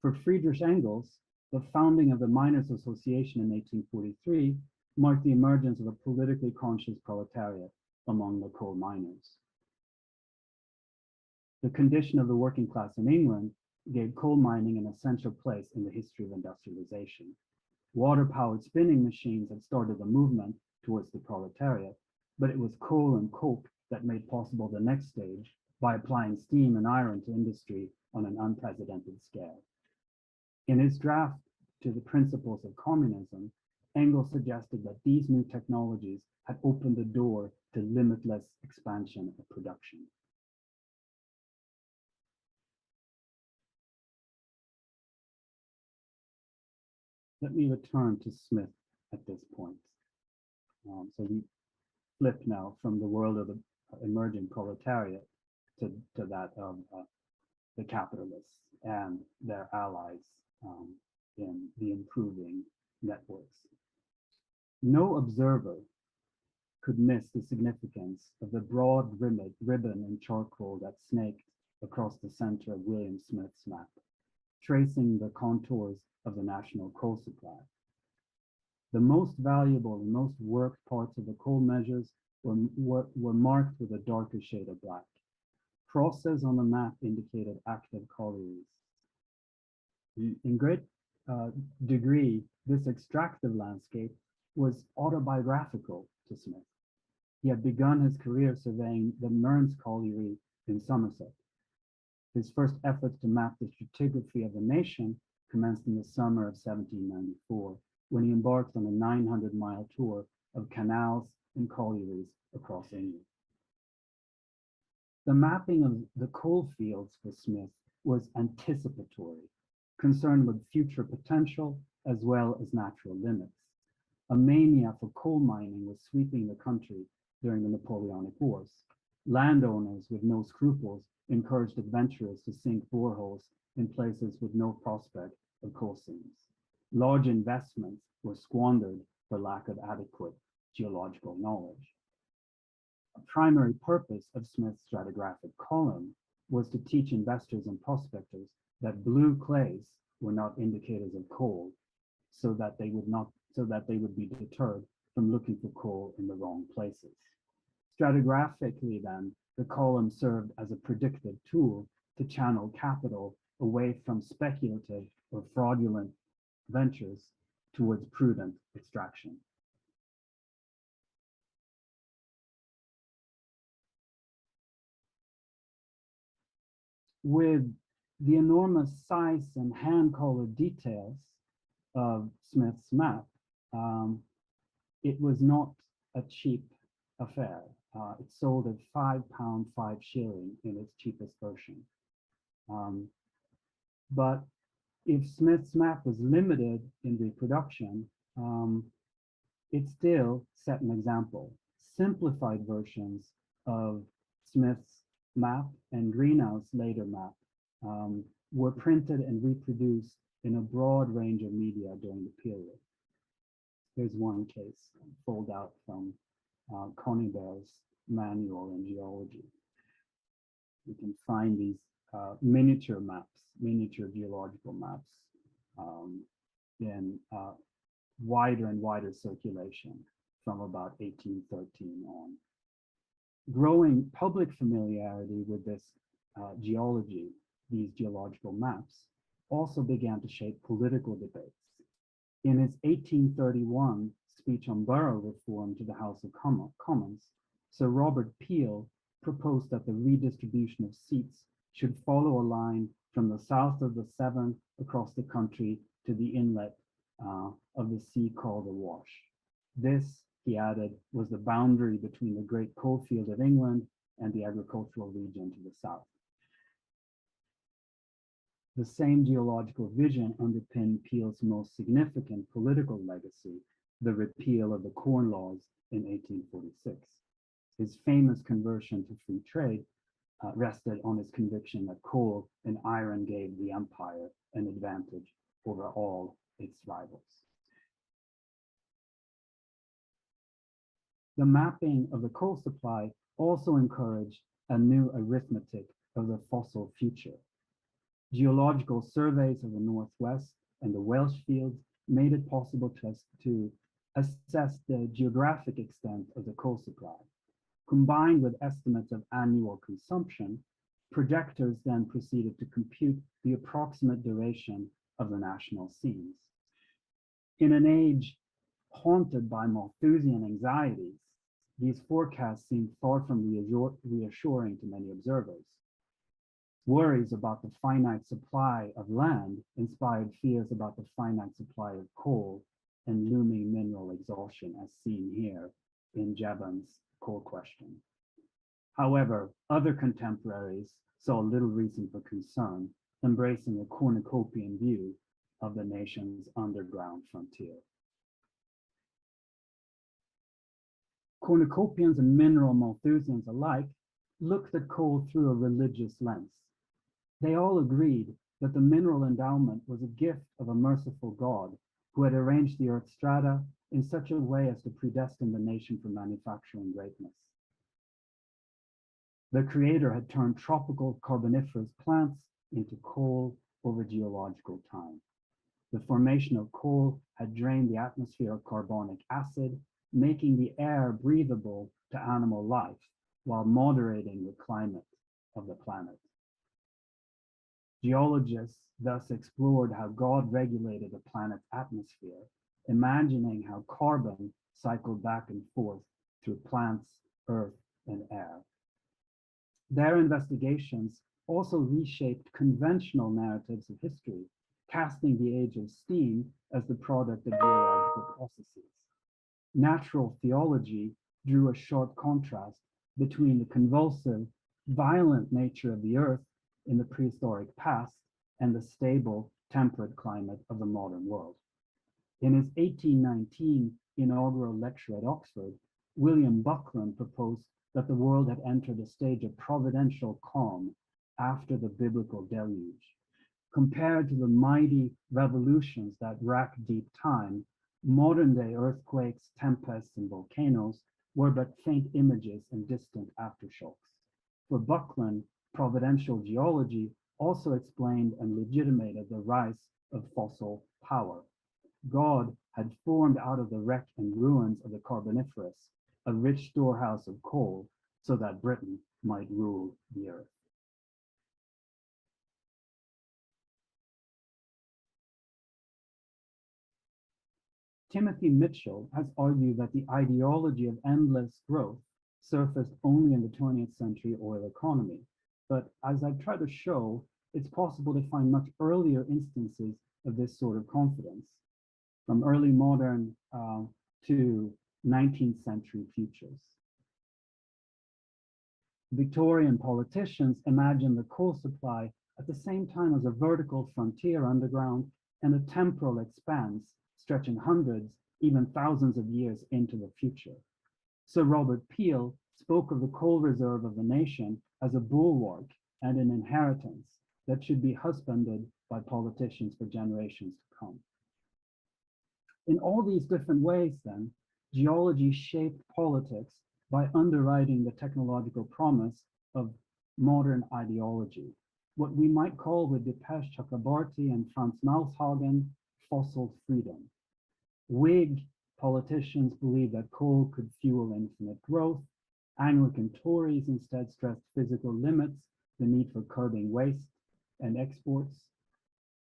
Speaker 3: For Friedrich Engels, the founding of the Miners' Association in 1843 marked the emergence of a politically conscious proletariat among the coal miners. The condition of the working class in England gave coal mining an essential place in the history of industrialization. Water-powered spinning machines had started a movement towards the proletariat, but it was coal and coke that made possible the next stage by applying steam and iron to industry on an unprecedented scale. In his draft to the Principles of Communism, Engels suggested that these new technologies had opened the door to limitless expansion of production. Let me return to Smith at this point. So we flip now from the world of the emerging proletariat to that of the capitalists and their allies in the improving networks. No observer could miss the significance of the broad ribbon in charcoal that snaked across the center of William Smith's map, tracing the contours of the national coal supply. The most valuable and most worked parts of the coal measures were marked with a darker shade of black. Crosses on the map indicated active collieries. In great degree, this extractive landscape was autobiographical to Smith. He had begun his career surveying the Mearns colliery in Somerset. His first efforts to map the stratigraphy of the nation commenced in the summer of 1794, when he embarked on a 900-mile tour of canals and collieries across England. The mapping of the coal fields for Smith was anticipatory, concerned with future potential as well as natural limits. A mania for coal mining was sweeping the country during the Napoleonic Wars. Landowners with no scruples encouraged adventurers to sink boreholes in places with no prospect of coal seams. Large investments were squandered for lack of adequate geological knowledge. A primary purpose of Smith's stratigraphic column was to teach investors and prospectors that blue clays were not indicators of coal, so that they would be deterred from looking for coal in the wrong places. Stratigraphically then, the column served as a predictive tool to channel capital away from speculative or fraudulent ventures towards prudent extraction. With the enormous size and hand-colored details of Smith's map, it was not a cheap affair. It sold at £5 5 shilling in its cheapest version. But if Smith's map was limited in reproduction, it still set an example. Simplified versions of Smith's map and Greenough's later map were printed and reproduced in a broad range of media during the period. Here's one case pulled out from Conybeare's manual in geology. You can find these miniature maps, miniature geological maps in wider and wider circulation from about 1813 on. Growing public familiarity with this geology, these geological maps, also began to shape political debates. In his 1831 speech on borough reform to the House of Commons, Sir Robert Peel proposed that the redistribution of seats should follow a line from the south of the Severn across the country to the inlet of the sea called the Wash. This, he added, was the boundary between the great coalfield of England and the agricultural region to the south. The same geological vision underpinned Peel's most significant political legacy, the repeal of the Corn Laws in 1846. His famous conversion to free trade rested on his conviction that coal and iron gave the empire an advantage over all its rivals. The mapping of the coal supply also encouraged a new arithmetic of the fossil future. Geological surveys of the Northwest and the Welsh fields made it possible to assess the geographic extent of the coal supply. Combined with estimates of annual consumption, Projectors then proceeded to compute the approximate duration of the national scenes. In an age haunted by Malthusian anxieties, these forecasts seem far from reassuring to many observers. Worries about the finite supply of land inspired fears about the finite supply of coal and looming mineral exhaustion, as seen here in Jevon's Coal Question. However, other contemporaries saw little reason for concern, embracing a cornucopian view of the nation's underground frontier. Cornucopians and mineral Malthusians alike looked at coal through a religious lens. They all agreed that the mineral endowment was a gift of a merciful God who had arranged the earth's strata in such a way as to predestine the nation for manufacturing greatness. The Creator had turned tropical carboniferous plants into coal over geological time. The formation of coal had drained the atmosphere of carbonic acid, making the air breathable to animal life while moderating the climate of the planet. Geologists thus explored how God regulated the planet's atmosphere, imagining how carbon cycled back and forth through plants, earth, and air. Their investigations also reshaped conventional narratives of history, casting the age of steam as the product of geological processes. Natural theology drew a sharp contrast between the convulsive, violent nature of the earth in the prehistoric past and the stable, temperate climate of the modern world. In his 1819 inaugural lecture at Oxford, William Buckland proposed that the world had entered a stage of providential calm after the biblical deluge. Compared to the mighty revolutions that rack deep time, modern-day earthquakes, tempests, and volcanoes were but faint images and distant aftershocks. For Buckland, providential geology also explained and legitimated the rise of fossil power. God had formed out of the wreck and ruins of the Carboniferous a rich storehouse of coal so that Britain might rule the earth. Timothy Mitchell has argued that the ideology of endless growth surfaced only in the 20th century oil economy. But as I've tried to show, it's possible to find much earlier instances of this sort of confidence, from early modern to 19th century futures. Victorian politicians imagined the coal supply at the same time as a vertical frontier underground and a temporal expanse stretching hundreds, even thousands of years into the future. Sir Robert Peel spoke of the coal reserve of the nation as a bulwark and an inheritance that should be husbanded by politicians for generations to come. In all these different ways, then, geology shaped politics by underwriting the technological promise of modern ideology, what we might call with Dipesh Chakrabarty and Franz Malshagen, fossil freedom. Whig politicians believed that coal could fuel infinite growth. Anglican Tories instead stressed physical limits, the need for curbing waste and exports.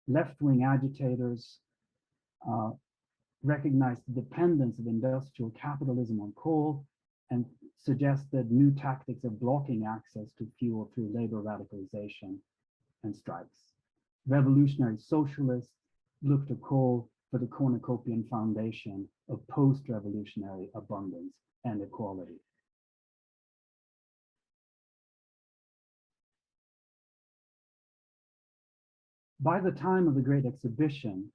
Speaker 3: Left-wing agitators recognized the dependence of industrial capitalism on coal and suggested new tactics of blocking access to fuel through labor radicalization and strikes. Revolutionary socialists looked to coal for the cornucopian foundation of post-revolutionary abundance and equality. By the time of the Great Exhibition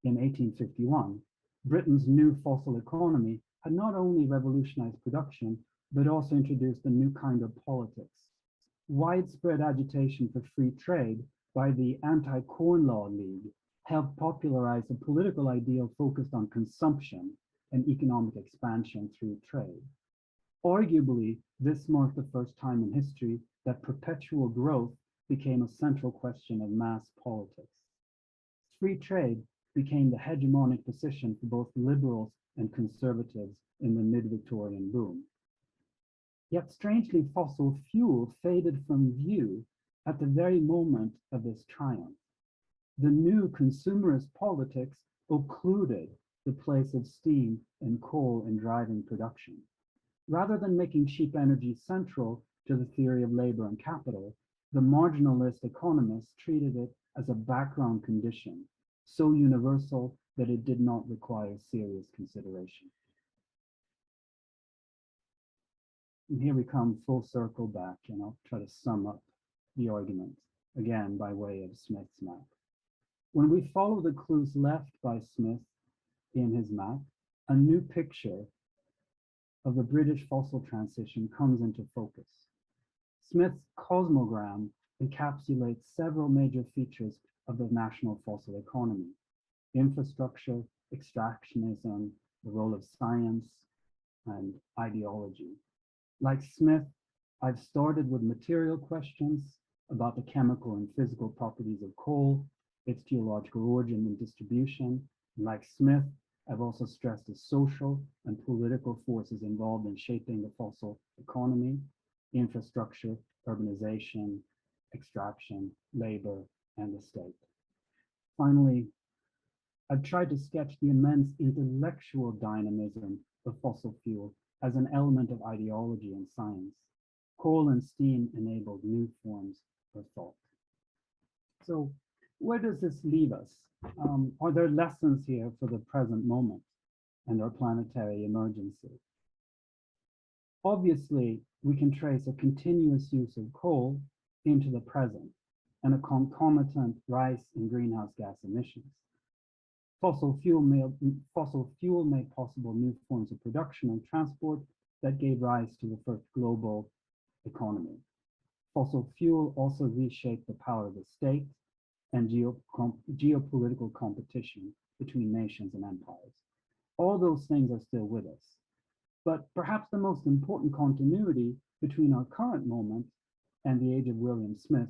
Speaker 3: in 1851, Britain's new fossil economy had not only revolutionized production, but also introduced a new kind of politics. Widespread agitation for free trade by the Anti-Corn Law League helped popularize a political ideal focused on consumption and economic expansion through trade. Arguably, this marked the first time in history that perpetual growth became a central question of mass politics. Free trade became the hegemonic position for both liberals and conservatives in the mid-Victorian boom. Yet strangely, fossil fuel faded from view at the very moment of this triumph. The new consumerist politics occluded the place of steam and coal in driving production. Rather than making cheap energy central to the theory of labor and capital, the marginalist economists treated it as a background condition, so universal that it did not require serious consideration. And here we come full circle back, and I'll try to sum up the argument, again by way of Smith's map. When we follow the clues left by Smith in his map, a new picture of the British fossil transition comes into focus. Smith's cosmogram encapsulates several major features of the national fossil economy: infrastructure, extractionism, the role of science, and ideology. Like Smith, I've started with material questions about the chemical and physical properties of coal, its geological origin and distribution. Like Smith, I've also stressed the social and political forces involved in shaping the fossil economy: infrastructure, urbanization, extraction, labor, and the state. Finally, I've tried to sketch the immense intellectual dynamism of fossil fuel as an element of ideology and science. Coal and steam enabled new forms of thought. So where does this leave us? Are there lessons here for the present moment and our planetary emergency? Obviously, we can trace a continuous use of coal into the present and a concomitant rise in greenhouse gas emissions. Fossil fuel made possible new forms of production and transport that gave rise to the first global economy. Fossil fuel also reshaped the power of the state and geopolitical competition between nations and empires. All those things are still with us. But perhaps the most important continuity between our current moment and the age of William Smith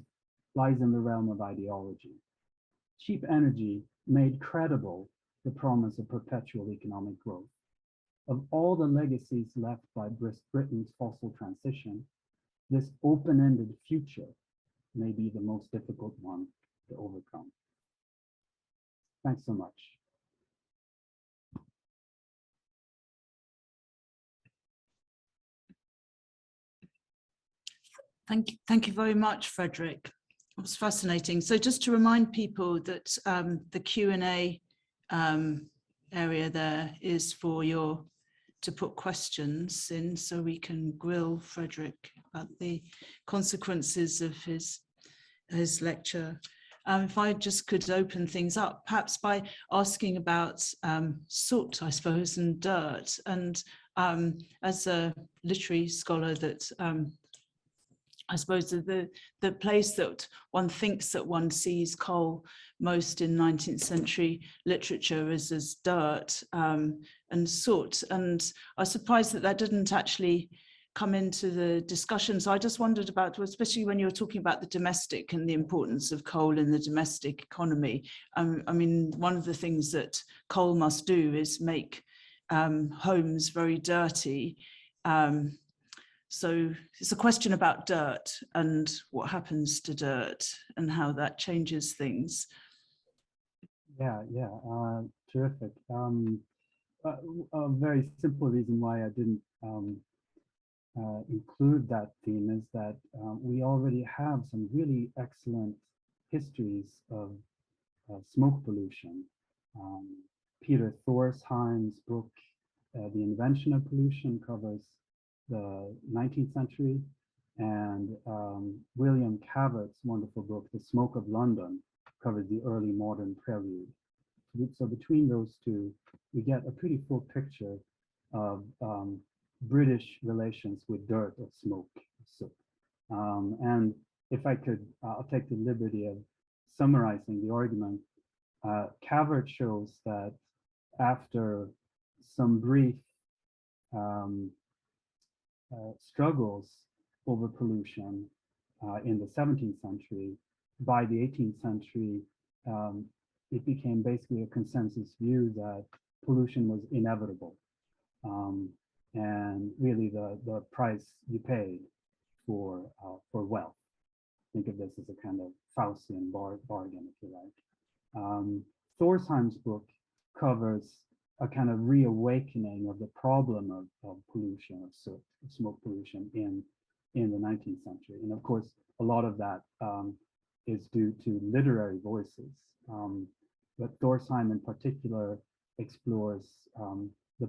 Speaker 3: lies in the realm of ideology. Cheap energy made credible the promise of perpetual economic growth. Of all the legacies left by Britain's fossil transition, this open-ended future may be the most difficult one to overcome. Thanks so much.
Speaker 1: Thank you very much, Fredrik. It was fascinating. So just to remind people that the Q&A area there is for to put questions in, so we can grill Fredrik about the consequences of his lecture. If I just could open things up, perhaps by asking about soot, I suppose, and dirt. And as a literary scholar, that I suppose the place that one thinks that one sees coal most in 19th century literature is as dirt and soot. And I was surprised that didn't actually come into the discussion. So I just wondered about, especially when you're talking about the domestic and the importance of coal in the domestic economy. I mean, one of the things that coal must do is make homes very dirty. So it's a question about dirt and what happens to dirt and how that changes things.
Speaker 3: Yeah, terrific. A very simple reason why I didn't include that theme is that we already have some really excellent histories of smoke pollution. Peter Thorsheim's book, The Invention of Pollution, covers the 19th century, and William Cavett's wonderful book, The Smoke of London, covers the early modern prelude. So between those two, we get a pretty full picture of British relations with dirt or smoke. And if I could, I'll take the liberty of summarizing the argument. Cavett shows that after some brief struggles over pollution in the 17th century, by the 18th century, it became basically a consensus view that pollution was inevitable. and really the price you paid for wealth. Think of this as a kind of Faustian bargain, if you like. Thorsheim's book covers a kind of reawakening of the problem of pollution, of soot, of smoke pollution in the 19th century. And of course, a lot of that is due to literary voices. But Thorsheim in particular explores the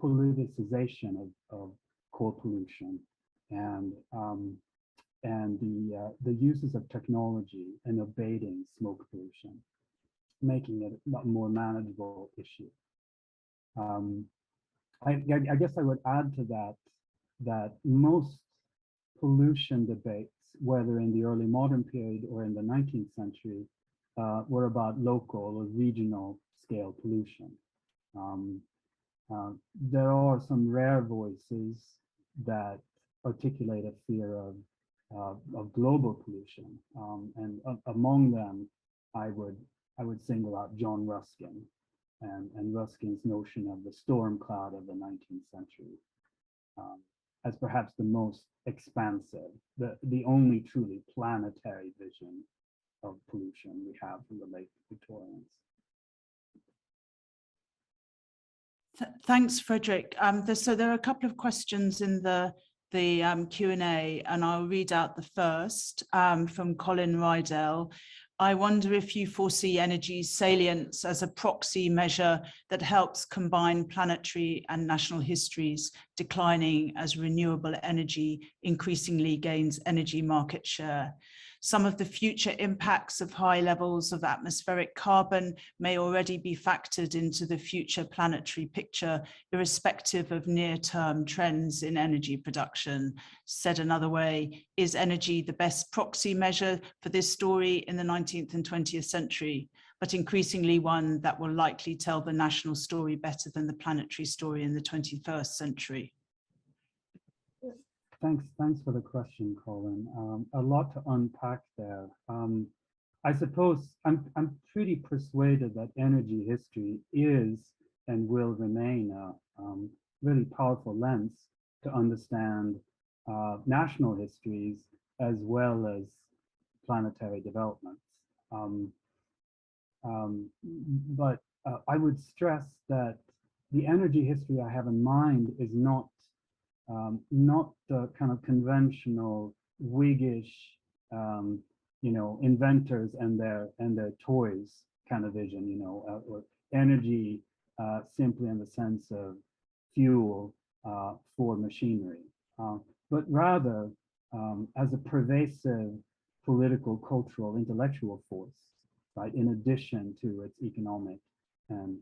Speaker 3: politicization of coal pollution and the uses of technology in abating smoke pollution, making it a more manageable issue. I guess I would add to that most pollution debates, whether in the early modern period or in the 19th century, were about local or regional scale pollution. There are some rare voices that articulate a fear of global pollution, and among them, I would single out John Ruskin and Ruskin's notion of the storm cloud of the 19th century as perhaps the most expansive, the only truly planetary vision of pollution we have from the late Victorians.
Speaker 1: Thanks, Fredrik. So there are a couple of questions in the Q&A, and I'll read out the first from Colin Rydell. I wonder if you foresee energy's salience as a proxy measure that helps combine planetary and national histories, declining as renewable energy increasingly gains energy market share. Some of the future impacts of high levels of atmospheric carbon may already be factored into the future planetary picture, irrespective of near-term trends in energy production. Said another way, is energy the best proxy measure for this story in the 19th and 20th century, but increasingly one that will likely tell the national story better than the planetary story in the 21st century?
Speaker 3: Thanks for the question, Colin. A lot to unpack there. I suppose I'm pretty persuaded that energy history is and will remain a really powerful lens to understand national histories as well as planetary developments. But I would stress that the energy history I have in mind is not the kind of conventional Whiggish, inventors and their toys kind of vision, or energy simply in the sense of fuel for machinery, but rather as a pervasive political, cultural, intellectual force, right? In addition to its economic and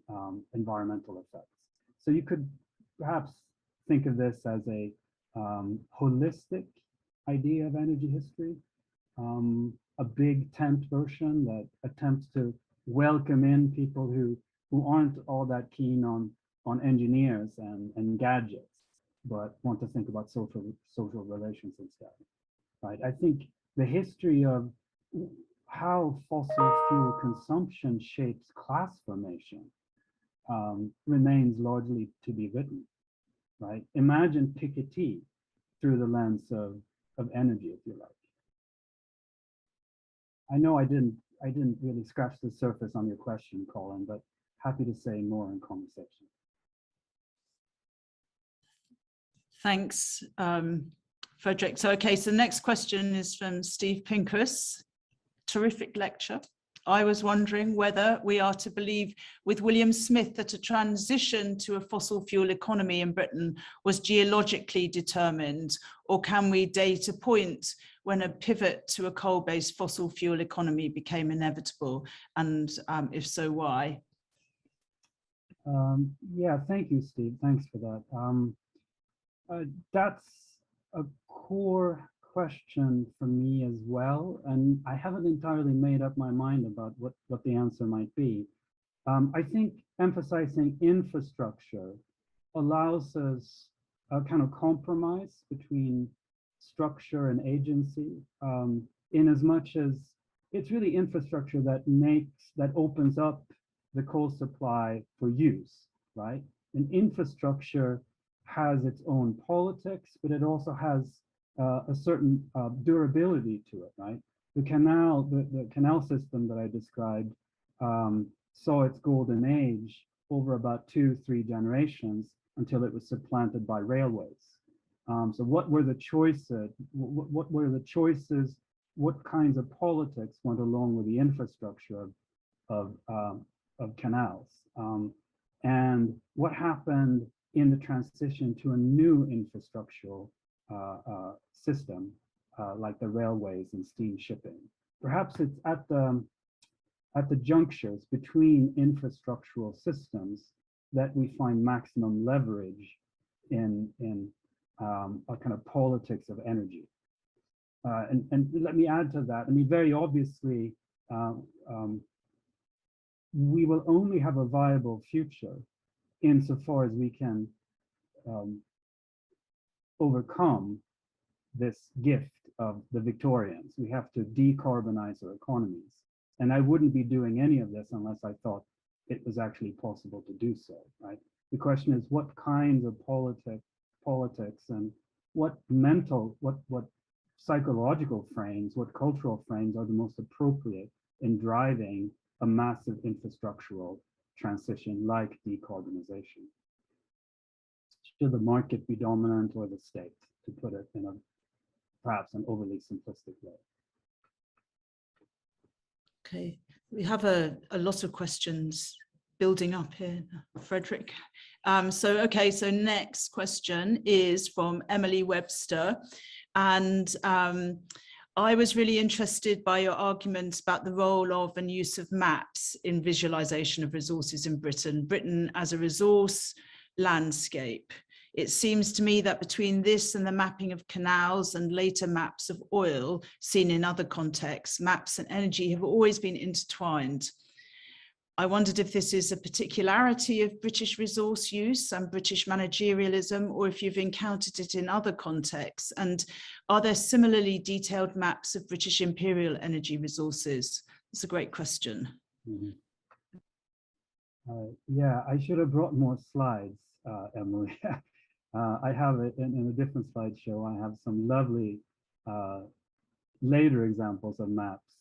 Speaker 3: environmental effects. So you could perhaps think of this as a holistic idea of energy history, a big tent version that attempts to welcome in people who aren't all that keen on engineers and gadgets, but want to think about social relations instead, right? I think the history of how fossil fuel consumption shapes class formation remains largely to be written. Right? Imagine Piketty through the lens of energy, if you like. I know I didn't really scratch the surface on your question, Colin, but happy to say more in conversation.
Speaker 1: Thanks, Fredrik. So the next question is from Steve Pinkus. Terrific lecture. I was wondering whether we are to believe with William Smith that a transition to a fossil fuel economy in Britain was geologically determined, or can we date a point when a pivot to a coal-based fossil fuel economy became inevitable? And if so, why?
Speaker 3: Yeah, thank you, Steve. Thanks for that. That's a core question for me as well, and I haven't entirely made up my mind about what the answer might be. I think emphasizing infrastructure allows us a kind of compromise between structure and agency, in as much as it's really infrastructure that opens up the coal supply for use, right? And infrastructure has its own politics, but it also has a certain durability to it, right? The canal system that I described saw its golden age over about 2-3 generations until it was supplanted by railways. So what were the choices? What were the choices? What kinds of politics went along with the infrastructure of canals? And what happened in the transition to a new infrastructural system, like the railways and steam shipping? Perhaps it's at the junctures between infrastructural systems that we find maximum leverage in a kind of politics of energy. And let me add to that. I mean, very obviously, we will only have a viable future insofar as we can overcome this gift of the Victorians. We have to decarbonize our economies. And I wouldn't be doing any of this unless I thought it was actually possible to do so, right? The question is, what kinds of politics and what psychological frames, what cultural frames are the most appropriate in driving a massive infrastructural transition like decarbonization? Should the market be dominant or the state, to put it in perhaps an overly simplistic way?
Speaker 1: Okay, we have a lot of questions building up here, Fredrik. So next question is from Emily Webster. And I was really interested by your arguments about the role of and use of maps in visualization of resources in Britain as a resource landscape. It seems to me that between this and the mapping of canals and later maps of oil seen in other contexts, maps and energy have always been intertwined. I wondered if this is a particularity of British resource use and British managerialism, or if you've encountered it in other contexts. And are there similarly detailed maps of British imperial energy resources? It's a great question.
Speaker 3: Mm-hmm. Yeah, I should have brought more slides, Emily. I have it in a different slideshow. I have some lovely later examples of maps.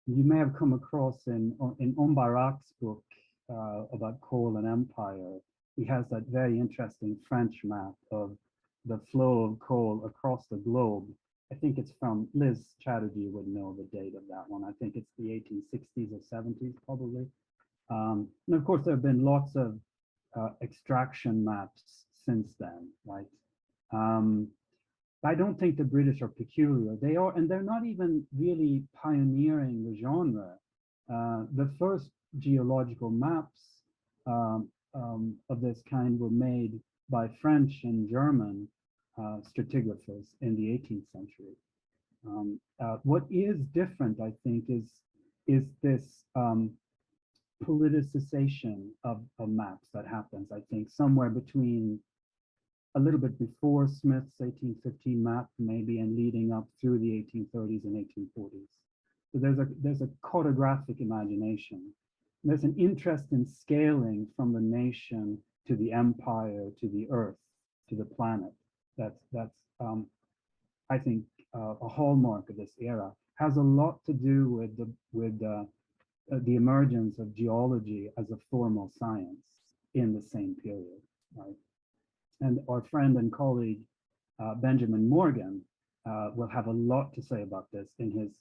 Speaker 3: You may have come across in Ombarak's book about coal and empire. He has that very interesting French map of the flow of coal across the globe. I think it's from Liz Chatterjee would know the date of that one. I think it's the 1860s or 70s probably. And of course, there have been lots of extraction maps since then, right? I don't think the British are peculiar. They are, and they're not even really pioneering the genre. The first geological maps of this kind were made by French and German stratigraphers in the 18th century. What is different, I think, is this politicization of maps that happens, I think, somewhere between a little bit before Smith's 1815 map, maybe, and leading up through the 1830s and 1840s. So there's a cartographic imagination. There's an interest in scaling from the nation to the empire, to the earth, to the planet. That's I think, a hallmark of this era. Has a lot to do with the emergence of geology as a formal science in the same period, right? And our friend and colleague, Benjamin Morgan, will have a lot to say about this in his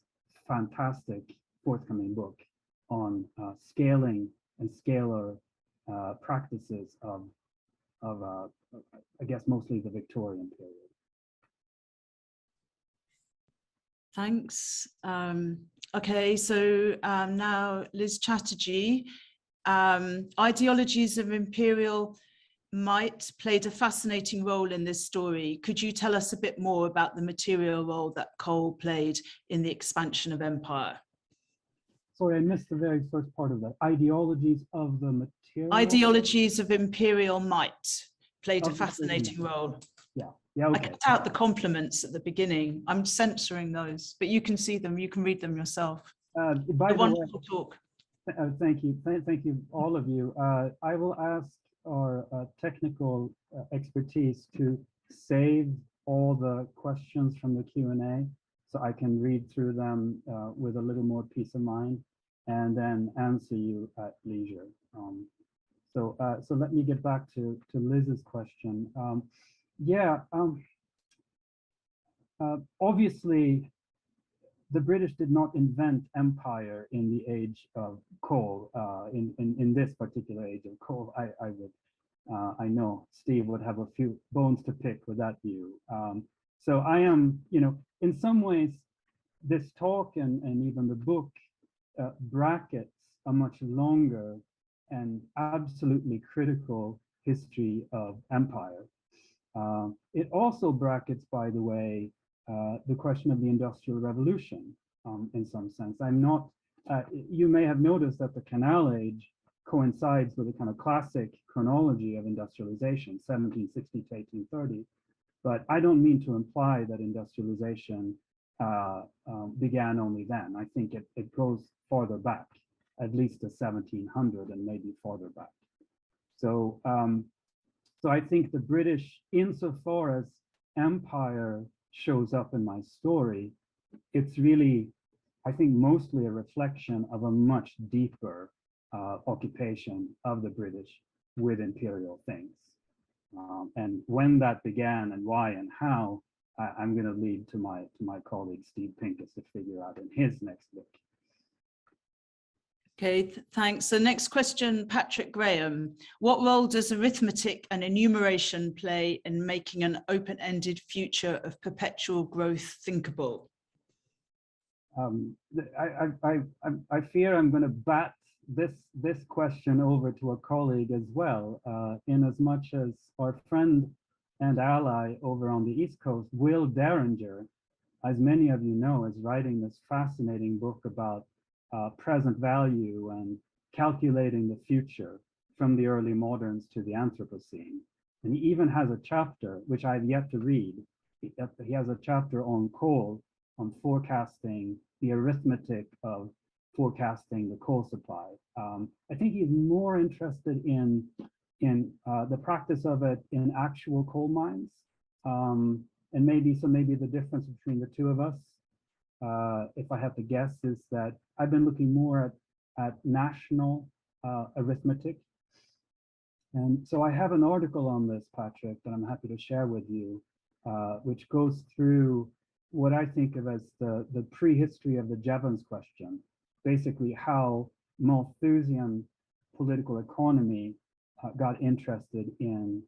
Speaker 3: fantastic forthcoming book on scaling and scalar practices of I guess, mostly the Victorian period.
Speaker 1: Thanks. Okay, so now Liz Chatterjee. Ideologies of imperial might played a fascinating role in this story. Could you tell us a bit more about the material role that coal played in the expansion of empire?
Speaker 3: Sorry, I missed the very first part of that. Ideologies of the material?
Speaker 1: Ideologies of imperial might played a fascinating role.
Speaker 3: Yeah, okay.
Speaker 1: I cut out the compliments at the beginning. I'm censoring those, but you can see them, you can read them yourself.
Speaker 3: By the
Speaker 1: wonderful
Speaker 3: way,
Speaker 1: talk.
Speaker 3: Thank you, all of you. I will ask or technical expertise to save all the questions from the Q&A so I can read through them with a little more peace of mind and then answer you at leisure. So let me get back to Liz's question. Obviously, the British did not invent empire in the age of coal, in this particular age of coal. I know Steve would have a few bones to pick with that view. So I am, in some ways, this talk and even the book brackets a much longer and absolutely critical history of empire. It also brackets, by the way, the question of the Industrial Revolution, in some sense. You may have noticed that the Canal Age coincides with a kind of classic chronology of industrialization, 1760 to 1830. But I don't mean to imply that industrialization began only then. I think it goes farther back, at least to 1700 and maybe farther back. So I think the British, insofar as empire shows up in my story, it's really, I think, mostly a reflection of a much deeper occupation of the British with imperial things. And when that began and why and how, I'm going to leave to my colleague Steve Pincus to figure out in his next book.
Speaker 1: Okay, thanks. The next question, Patrick Graham. What role does arithmetic and enumeration play in making an open-ended future of perpetual growth thinkable?
Speaker 3: I fear I'm going to bat this question over to a colleague as well, in as much as our friend and ally over on the East Coast, Will Derringer, as many of you know, is writing this fascinating book about present value and calculating the future from the early moderns to the Anthropocene. And he even has a chapter, which I've yet to read. He has a chapter on coal, on forecasting the arithmetic of forecasting the coal supply. I think he's more interested in the practice of it in actual coal mines. And maybe the difference between the two of us, if I have to guess, is that I've been looking more at national arithmetic. And so I have an article on this, Patrick, that I'm happy to share with you, which goes through what I think of as the prehistory of the Jevons question, basically how Malthusian political economy got interested in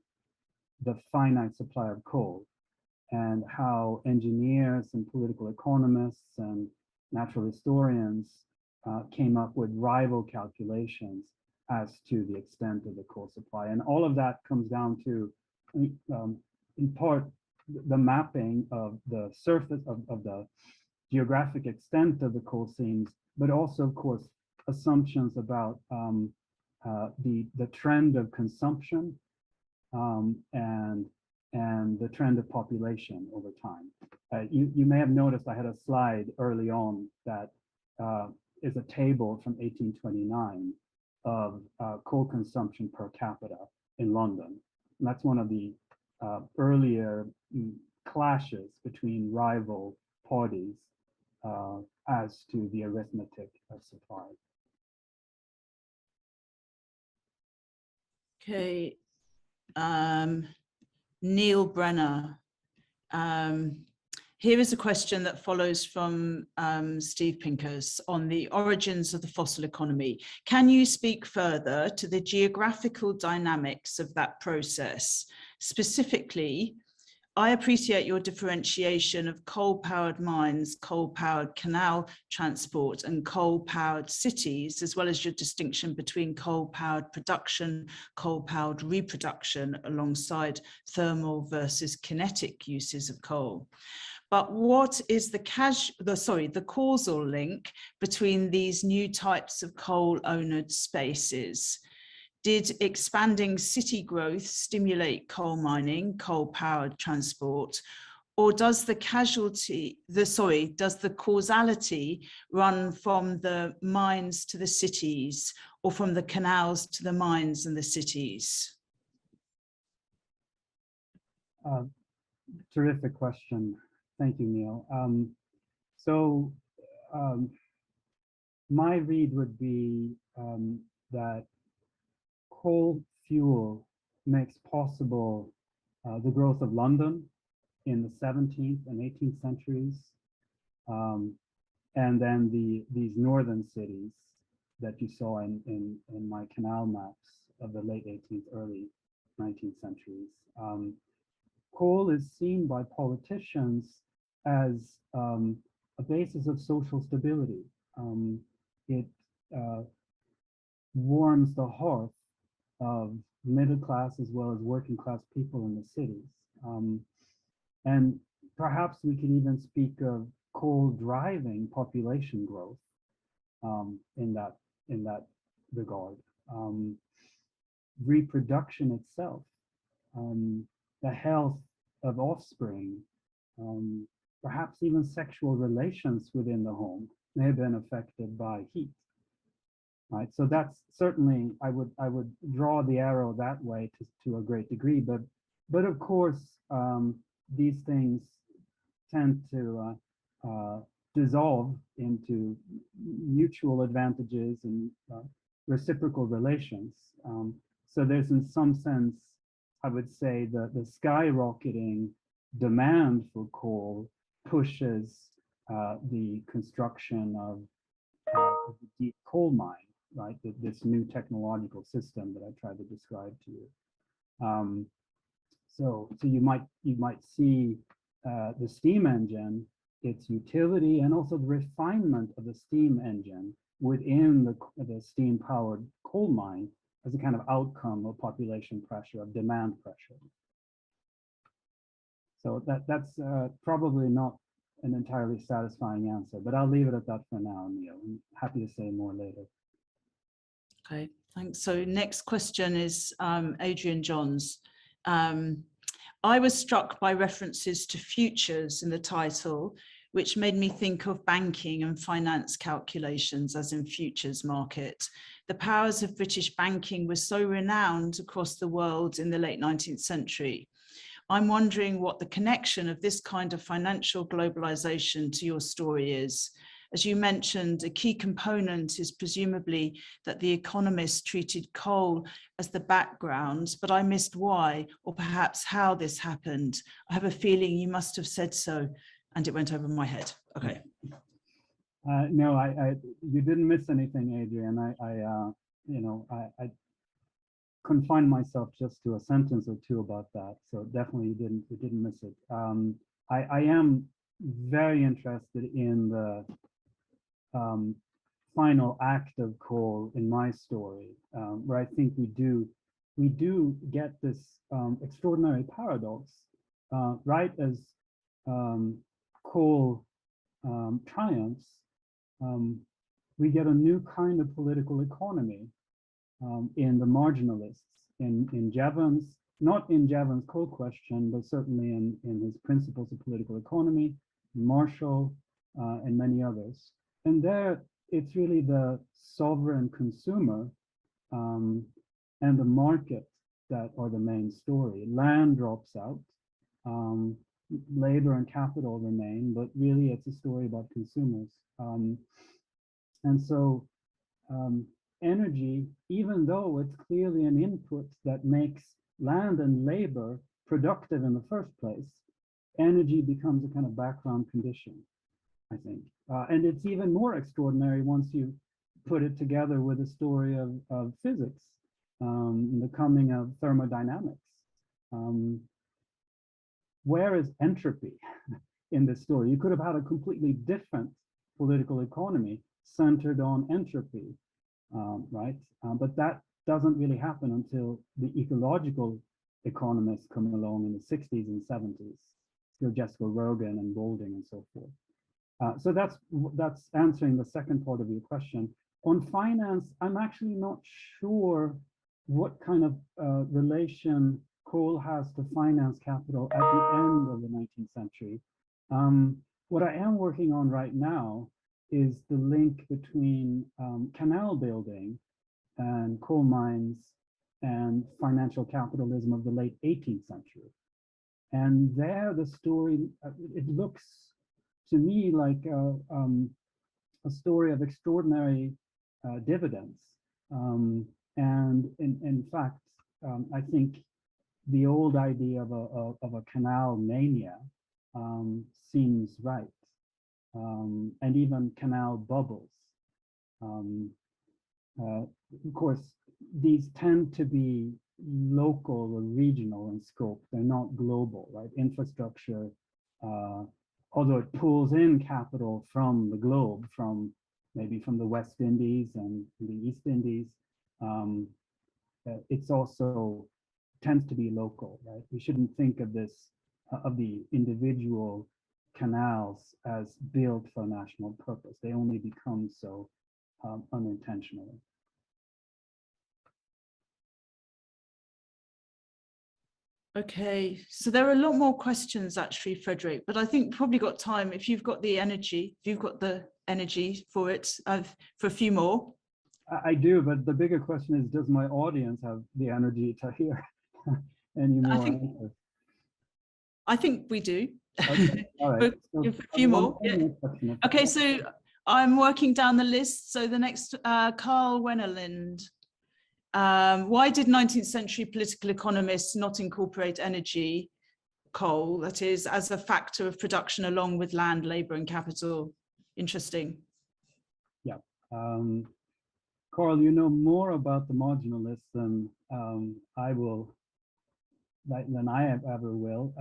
Speaker 3: the finite supply of coal, and how engineers and political economists and natural historians came up with rival calculations as to the extent of the coal supply. And all of that comes down to, in part, the mapping of the surface of the geographic extent of the coal seams, but also, of course, assumptions about the trend of consumption and the trend of population over time. You may have noticed I had a slide early on that is a table from 1829 of coal consumption per capita in London. And that's one of the earlier clashes between rival parties as to the arithmetic of supply.
Speaker 1: Okay, Neil Brenner. Here is a question that follows from Steve Pincus on the origins of the fossil economy. Can you speak further to the geographical dynamics of that process? Specifically, I appreciate your differentiation of coal-powered mines, coal-powered canal transport, and coal-powered cities, as well as your distinction between coal-powered production, coal-powered reproduction, alongside thermal versus kinetic uses of coal. But what is the causal link between these new types of coal-owned spaces? Did expanding city growth stimulate coal mining, coal-powered transport, or does the causality run from the mines to the cities, or from the canals to the mines and the cities?
Speaker 3: Terrific question. Thank you, Neil. So my read would be that coal fuel makes possible the growth of London in the 17th and 18th centuries, and then these northern cities that you saw in my canal maps of the late 18th, early 19th centuries. Coal is seen by politicians as a basis of social stability. It warms the hearth of middle class as well as working class people in the cities. And perhaps we can even speak of coal driving population growth in that regard. Reproduction itself, the health of offspring, perhaps even sexual relations within the home may have been affected by heat. Right, so that's certainly, I would draw the arrow that way to a great degree, but of course these things tend to dissolve into mutual advantages and reciprocal relations. So there's, in some sense, I would say that the skyrocketing demand for coal pushes the construction of the deep coal mine, right? This new technological system that I tried to describe to you. So you might see the steam engine, its utility, and also the refinement of the steam engine within the steam-powered coal mine as a kind of outcome of population pressure, of demand pressure. So that's probably not an entirely satisfying answer, but I'll leave it at that for now, Neil. I'm happy to say more later.
Speaker 1: Okay, thanks. So next question is Adrian Johns. I was struck by references to futures in the title, which made me think of banking and finance calculations as in futures market. The powers of British banking were so renowned across the world in the late 19th century. I'm wondering what the connection of this kind of financial globalization to your story is. As you mentioned, a key component is presumably that the economists treated coal as the background, but I missed why, or perhaps how this happened. I have a feeling you must have said so, and it went over my head. Okay.
Speaker 3: No, you didn't miss anything, Adrian. I confined myself just to a sentence or two about that, so definitely you didn't miss it. I am very interested in the final act of coal in my story, where I think we do get this extraordinary paradox, right as coal triumphs, we get a new kind of political economy in the marginalists, in Jevons, not in Jevons' coal question, but certainly in his principles of political economy, Marshall, and many others. And there, it's really the sovereign consumer and the market that are the main story. Land drops out, labor and capital remain, but really it's a story about consumers. And so energy, even though it's clearly an input that makes land and labor productive in the first place, energy becomes a kind of background condition, I think. And it's even more extraordinary once you put it together with the story of physics, the coming of thermodynamics. Where is entropy in this story? You could have had a completely different political economy centered on entropy, right? But that doesn't really happen until the ecological economists come along in the 60s and 70s. So Jessica Rogan and Golding and so forth. So that's answering the second part of your question. On finance, I'm actually not sure what kind of relation coal has to finance capital at the end of the 19th century. What I am working on right now is the link between canal building and coal mines and financial capitalism of the late 18th century. And there, the story, it looks to me like a story of extraordinary dividends. And in fact, I think the old idea of a canal mania seems right, and even canal bubbles. Of course, these tend to be local or regional in scope. They're not global, right? Infrastructure, although it pulls in capital from the globe, maybe from the West Indies and the East Indies, it's also tends to be local, right? We shouldn't think of this, of the individual canals as built for national purpose. They only become so unintentionally.
Speaker 1: Okay, so there are a lot more questions actually, Fredrik, but I think probably got time if you've got the energy, for it, for a few more.
Speaker 3: I do, but the bigger question is, does my audience have the energy to hear any more answers? I
Speaker 1: think we do.
Speaker 3: Okay, all right.
Speaker 1: So, a few more. Yeah. Okay, so I'm working down the list. So the next, Carl Wennerlind. Why did 19th century political economists not incorporate energy, coal, that is, as a factor of production along with land, labor, and capital? Interesting. Yeah.
Speaker 3: Carl, you know more about the marginalists than than I ever will.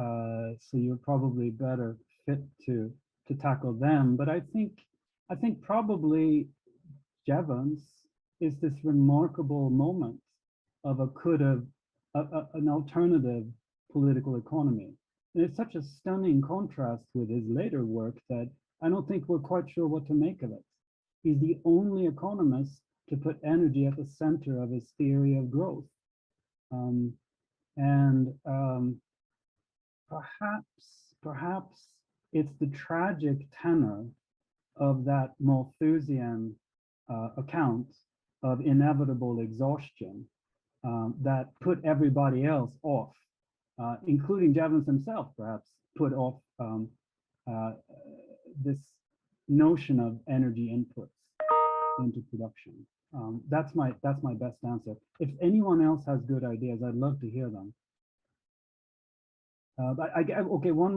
Speaker 3: So you're probably better fit to tackle them. But I think probably Jevons is this remarkable moment of an alternative political economy. And it's such a stunning contrast with his later work that I don't think we're quite sure what to make of it. He's the only economist to put energy at the center of his theory of growth. Perhaps it's the tragic tenor of that Malthusian account of inevitable exhaustion that put everybody else off, including Jevons himself, perhaps put off this notion of energy inputs into production. That's my best answer. If anyone else has good ideas, I'd love to hear them. But okay, one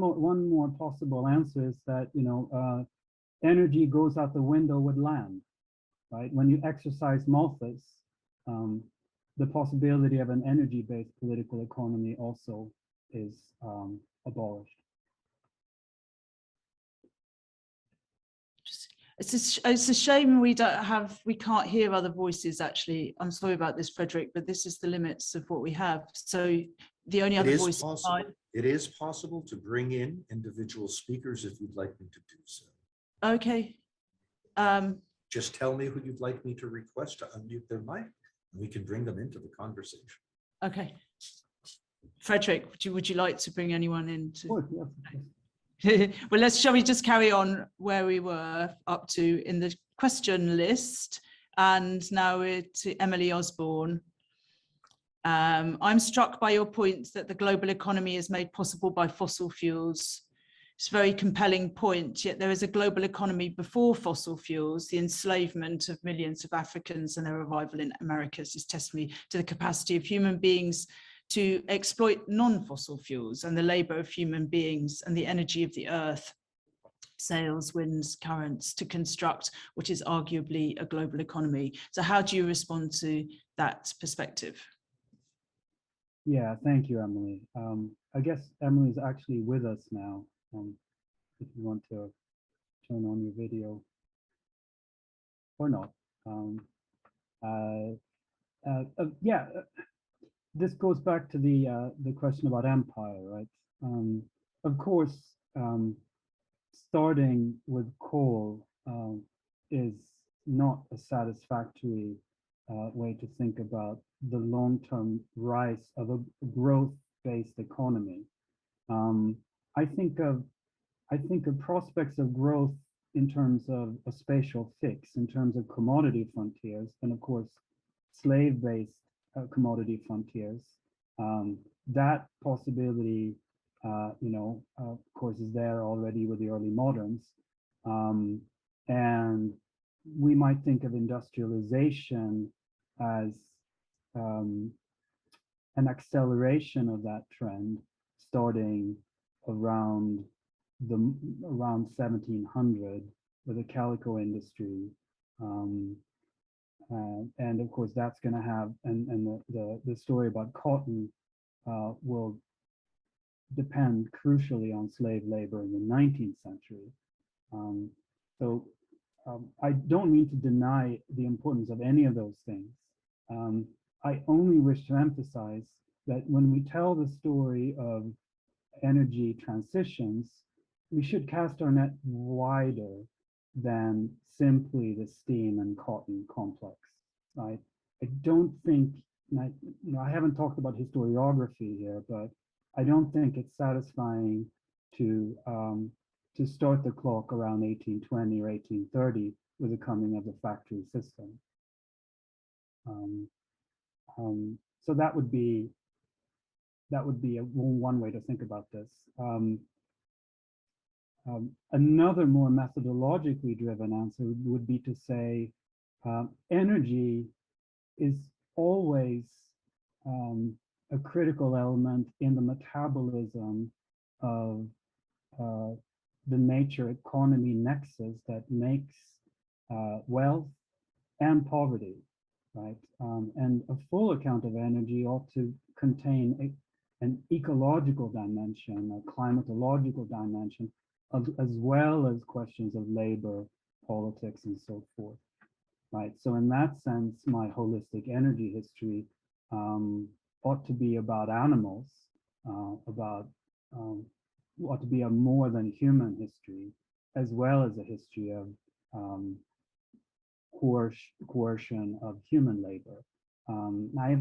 Speaker 3: more possible answer is that, you know, energy goes out the window with land, right? When you exercise Malthus, the possibility of an energy-based political economy also is abolished.
Speaker 1: It's a shame we can't hear other voices, actually. I'm sorry about this, Fredrik, but this is the limits of what we have. So the only other voice.
Speaker 4: It is possible to bring in individual speakers if you'd like me to do so.
Speaker 1: Okay.
Speaker 4: Just tell me who you'd like me to request to unmute their mic, and we can bring them into the conversation.
Speaker 1: Okay. Fredrik, would you like to bring anyone in? Well, shall we just carry on where we were up to in the question list? And now we're to Emily Osborne. I'm struck by your point that the global economy is made possible by fossil fuels. It's a very compelling point, yet there is a global economy before fossil fuels. The enslavement of millions of Africans and their arrival in Americas is testimony to the capacity of human beings to exploit non-fossil fuels and the labor of human beings and the energy of the earth, sails, winds, currents, to construct what is arguably a global economy. So how do you respond to that perspective?
Speaker 3: Yeah, thank you, Emily. I guess Emily's actually with us now. If you want to turn on your video or not. Yeah, this goes back to the question about empire, right? Of course, starting with coal is not a satisfactory way to think about the long-term rise of a growth-based economy. I think of prospects of growth in terms of a spatial fix, in terms of commodity frontiers, and of course, slave-based commodity frontiers. That possibility of course, is there already with the early moderns. And we might think of industrialization as an acceleration of that trend starting around 1700 with the calico industry. And of course, that's going to have, and the story about cotton will depend crucially on slave labor in the 19th century. I don't mean to deny the importance of any of those things. I only wish to emphasize that when we tell the story of energy transitions, we should cast our net wider than simply the steam and cotton complex, right? I don't think, I haven't talked about historiography here, but I don't think it's satisfying to start the clock around 1820 or 1830 with the coming of the factory system. So that would be one way to think about this. Another more methodologically driven answer would be to say energy is always a critical element in the metabolism of the nature economy nexus that makes wealth and poverty, right? And a full account of energy ought to contain an ecological dimension, a climatological dimension, as well as questions of labor, politics, and so forth, right? So in that sense, my holistic energy history ought to be about animals, ought to be a more than human history, as well as a history of coercion of human labor. I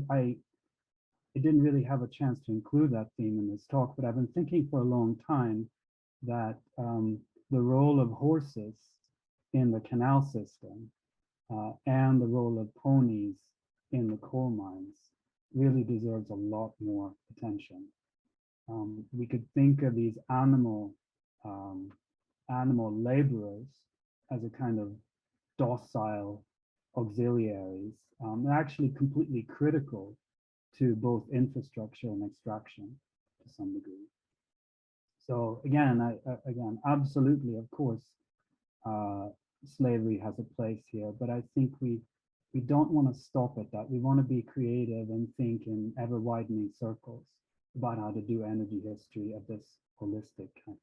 Speaker 3: didn't really have a chance to include that theme in this talk, but I've been thinking for a long time that the role of horses in the canal system and the role of ponies in the coal mines really deserves a lot more attention. We could think of these animal laborers as a kind of docile auxiliaries, actually completely critical to both infrastructure and extraction to some degree. So again, absolutely, of course, slavery has a place here, but I think we don't want to stop at that. We want to be creative and think in ever widening circles about how to do energy history of this holistic kind.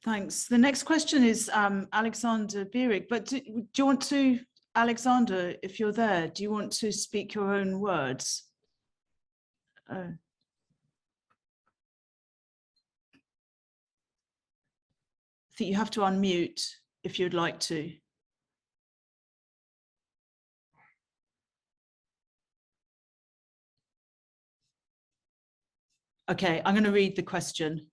Speaker 1: Thanks. The next question is Alexander Bierig, but do you want to, Alexander, if you're there, do you want to speak your own words? I think you have to unmute if you'd like to. Okay, I'm going to read the question.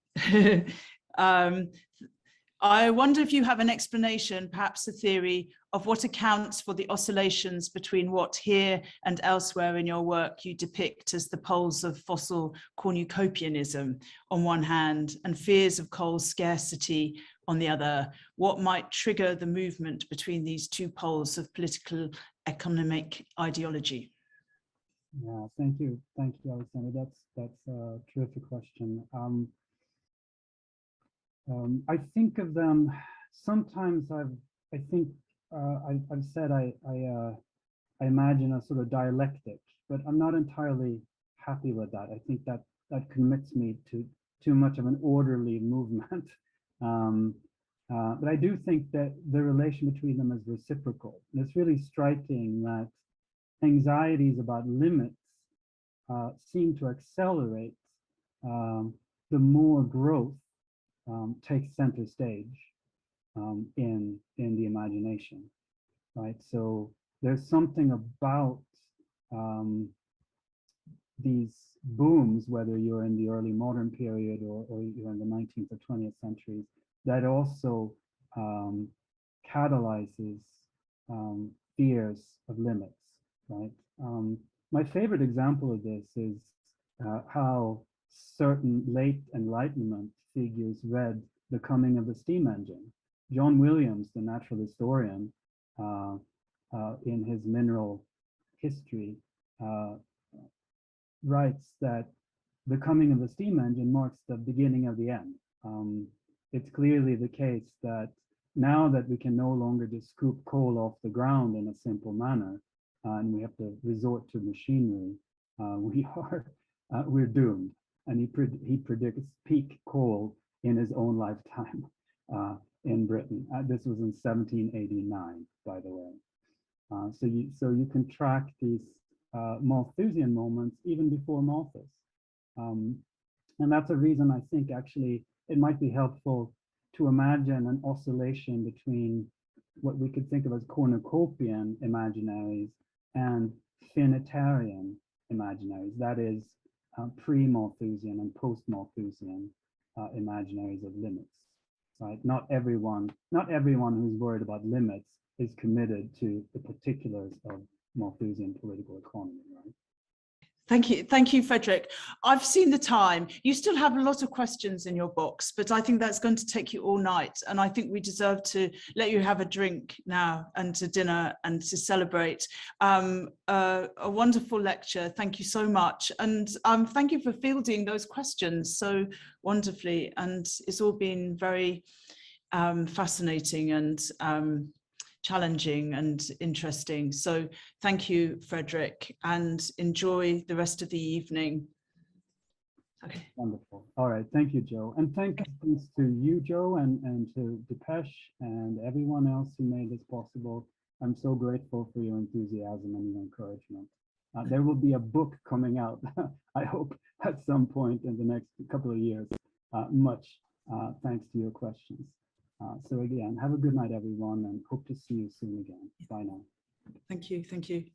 Speaker 1: I wonder if you have an explanation, perhaps a theory, of what accounts for the oscillations between what here and elsewhere in your work you depict as the poles of fossil cornucopianism on one hand and fears of coal scarcity on the other. What might trigger the movement between these two poles of political economic ideology?
Speaker 3: Yeah, thank you, Alexander. That's a terrific question. I think of them sometimes. I've said I imagine a sort of dialectic, but I'm not entirely happy with that. I think that commits me to too much of an orderly movement. But I do think that the relation between them is reciprocal. And it's really striking that anxieties about limits seem to accelerate the more growth takes center stage in the imagination, right? So there's something about these booms, whether you're in the early modern period or you're in the 19th or 20th centuries, that also catalyzes fears of limits, right? My favorite example of this is how certain late Enlightenment figures read the coming of the steam engine. John Williams, the natural historian, in his mineral history, writes that the coming of the steam engine marks the beginning of the end. It's clearly the case that now that we can no longer just scoop coal off the ground in a simple manner, and we have to resort to machinery, we're doomed. And he predicts peak coal in his own lifetime in Britain. This was in 1789, by the way. So you can track these Malthusian moments even before Malthus. And that's a reason I think actually it might be helpful to imagine an oscillation between what we could think of as cornucopian imaginaries and finitarian imaginaries, that is pre-Malthusian and post-Malthusian imaginaries of limits. Right? Not everyone who's worried about limits is committed to the particulars of Malthusian political economy, right?
Speaker 1: Thank you, Fredrik. I've seen the time. You still have a lot of questions in your box, but I think that's going to take you all night. And I think we deserve to let you have a drink now and to dinner and to celebrate. A wonderful lecture. Thank you so much. And thank you for fielding those questions so wonderfully. And it's all been very fascinating and challenging and interesting. So thank you, Fredrik, and enjoy the rest of the evening. Okay.
Speaker 3: Wonderful. All right. Thank you, Joe. And thanks to you, Joe, and to Depeche and everyone else who made this possible. I'm so grateful for your enthusiasm and your encouragement. There will be a book coming out, I hope, at some point in the next couple of years, much thanks to your questions. So again, have a good night, everyone, and hope to see you soon again. Bye now.
Speaker 1: Thank you. Thank you.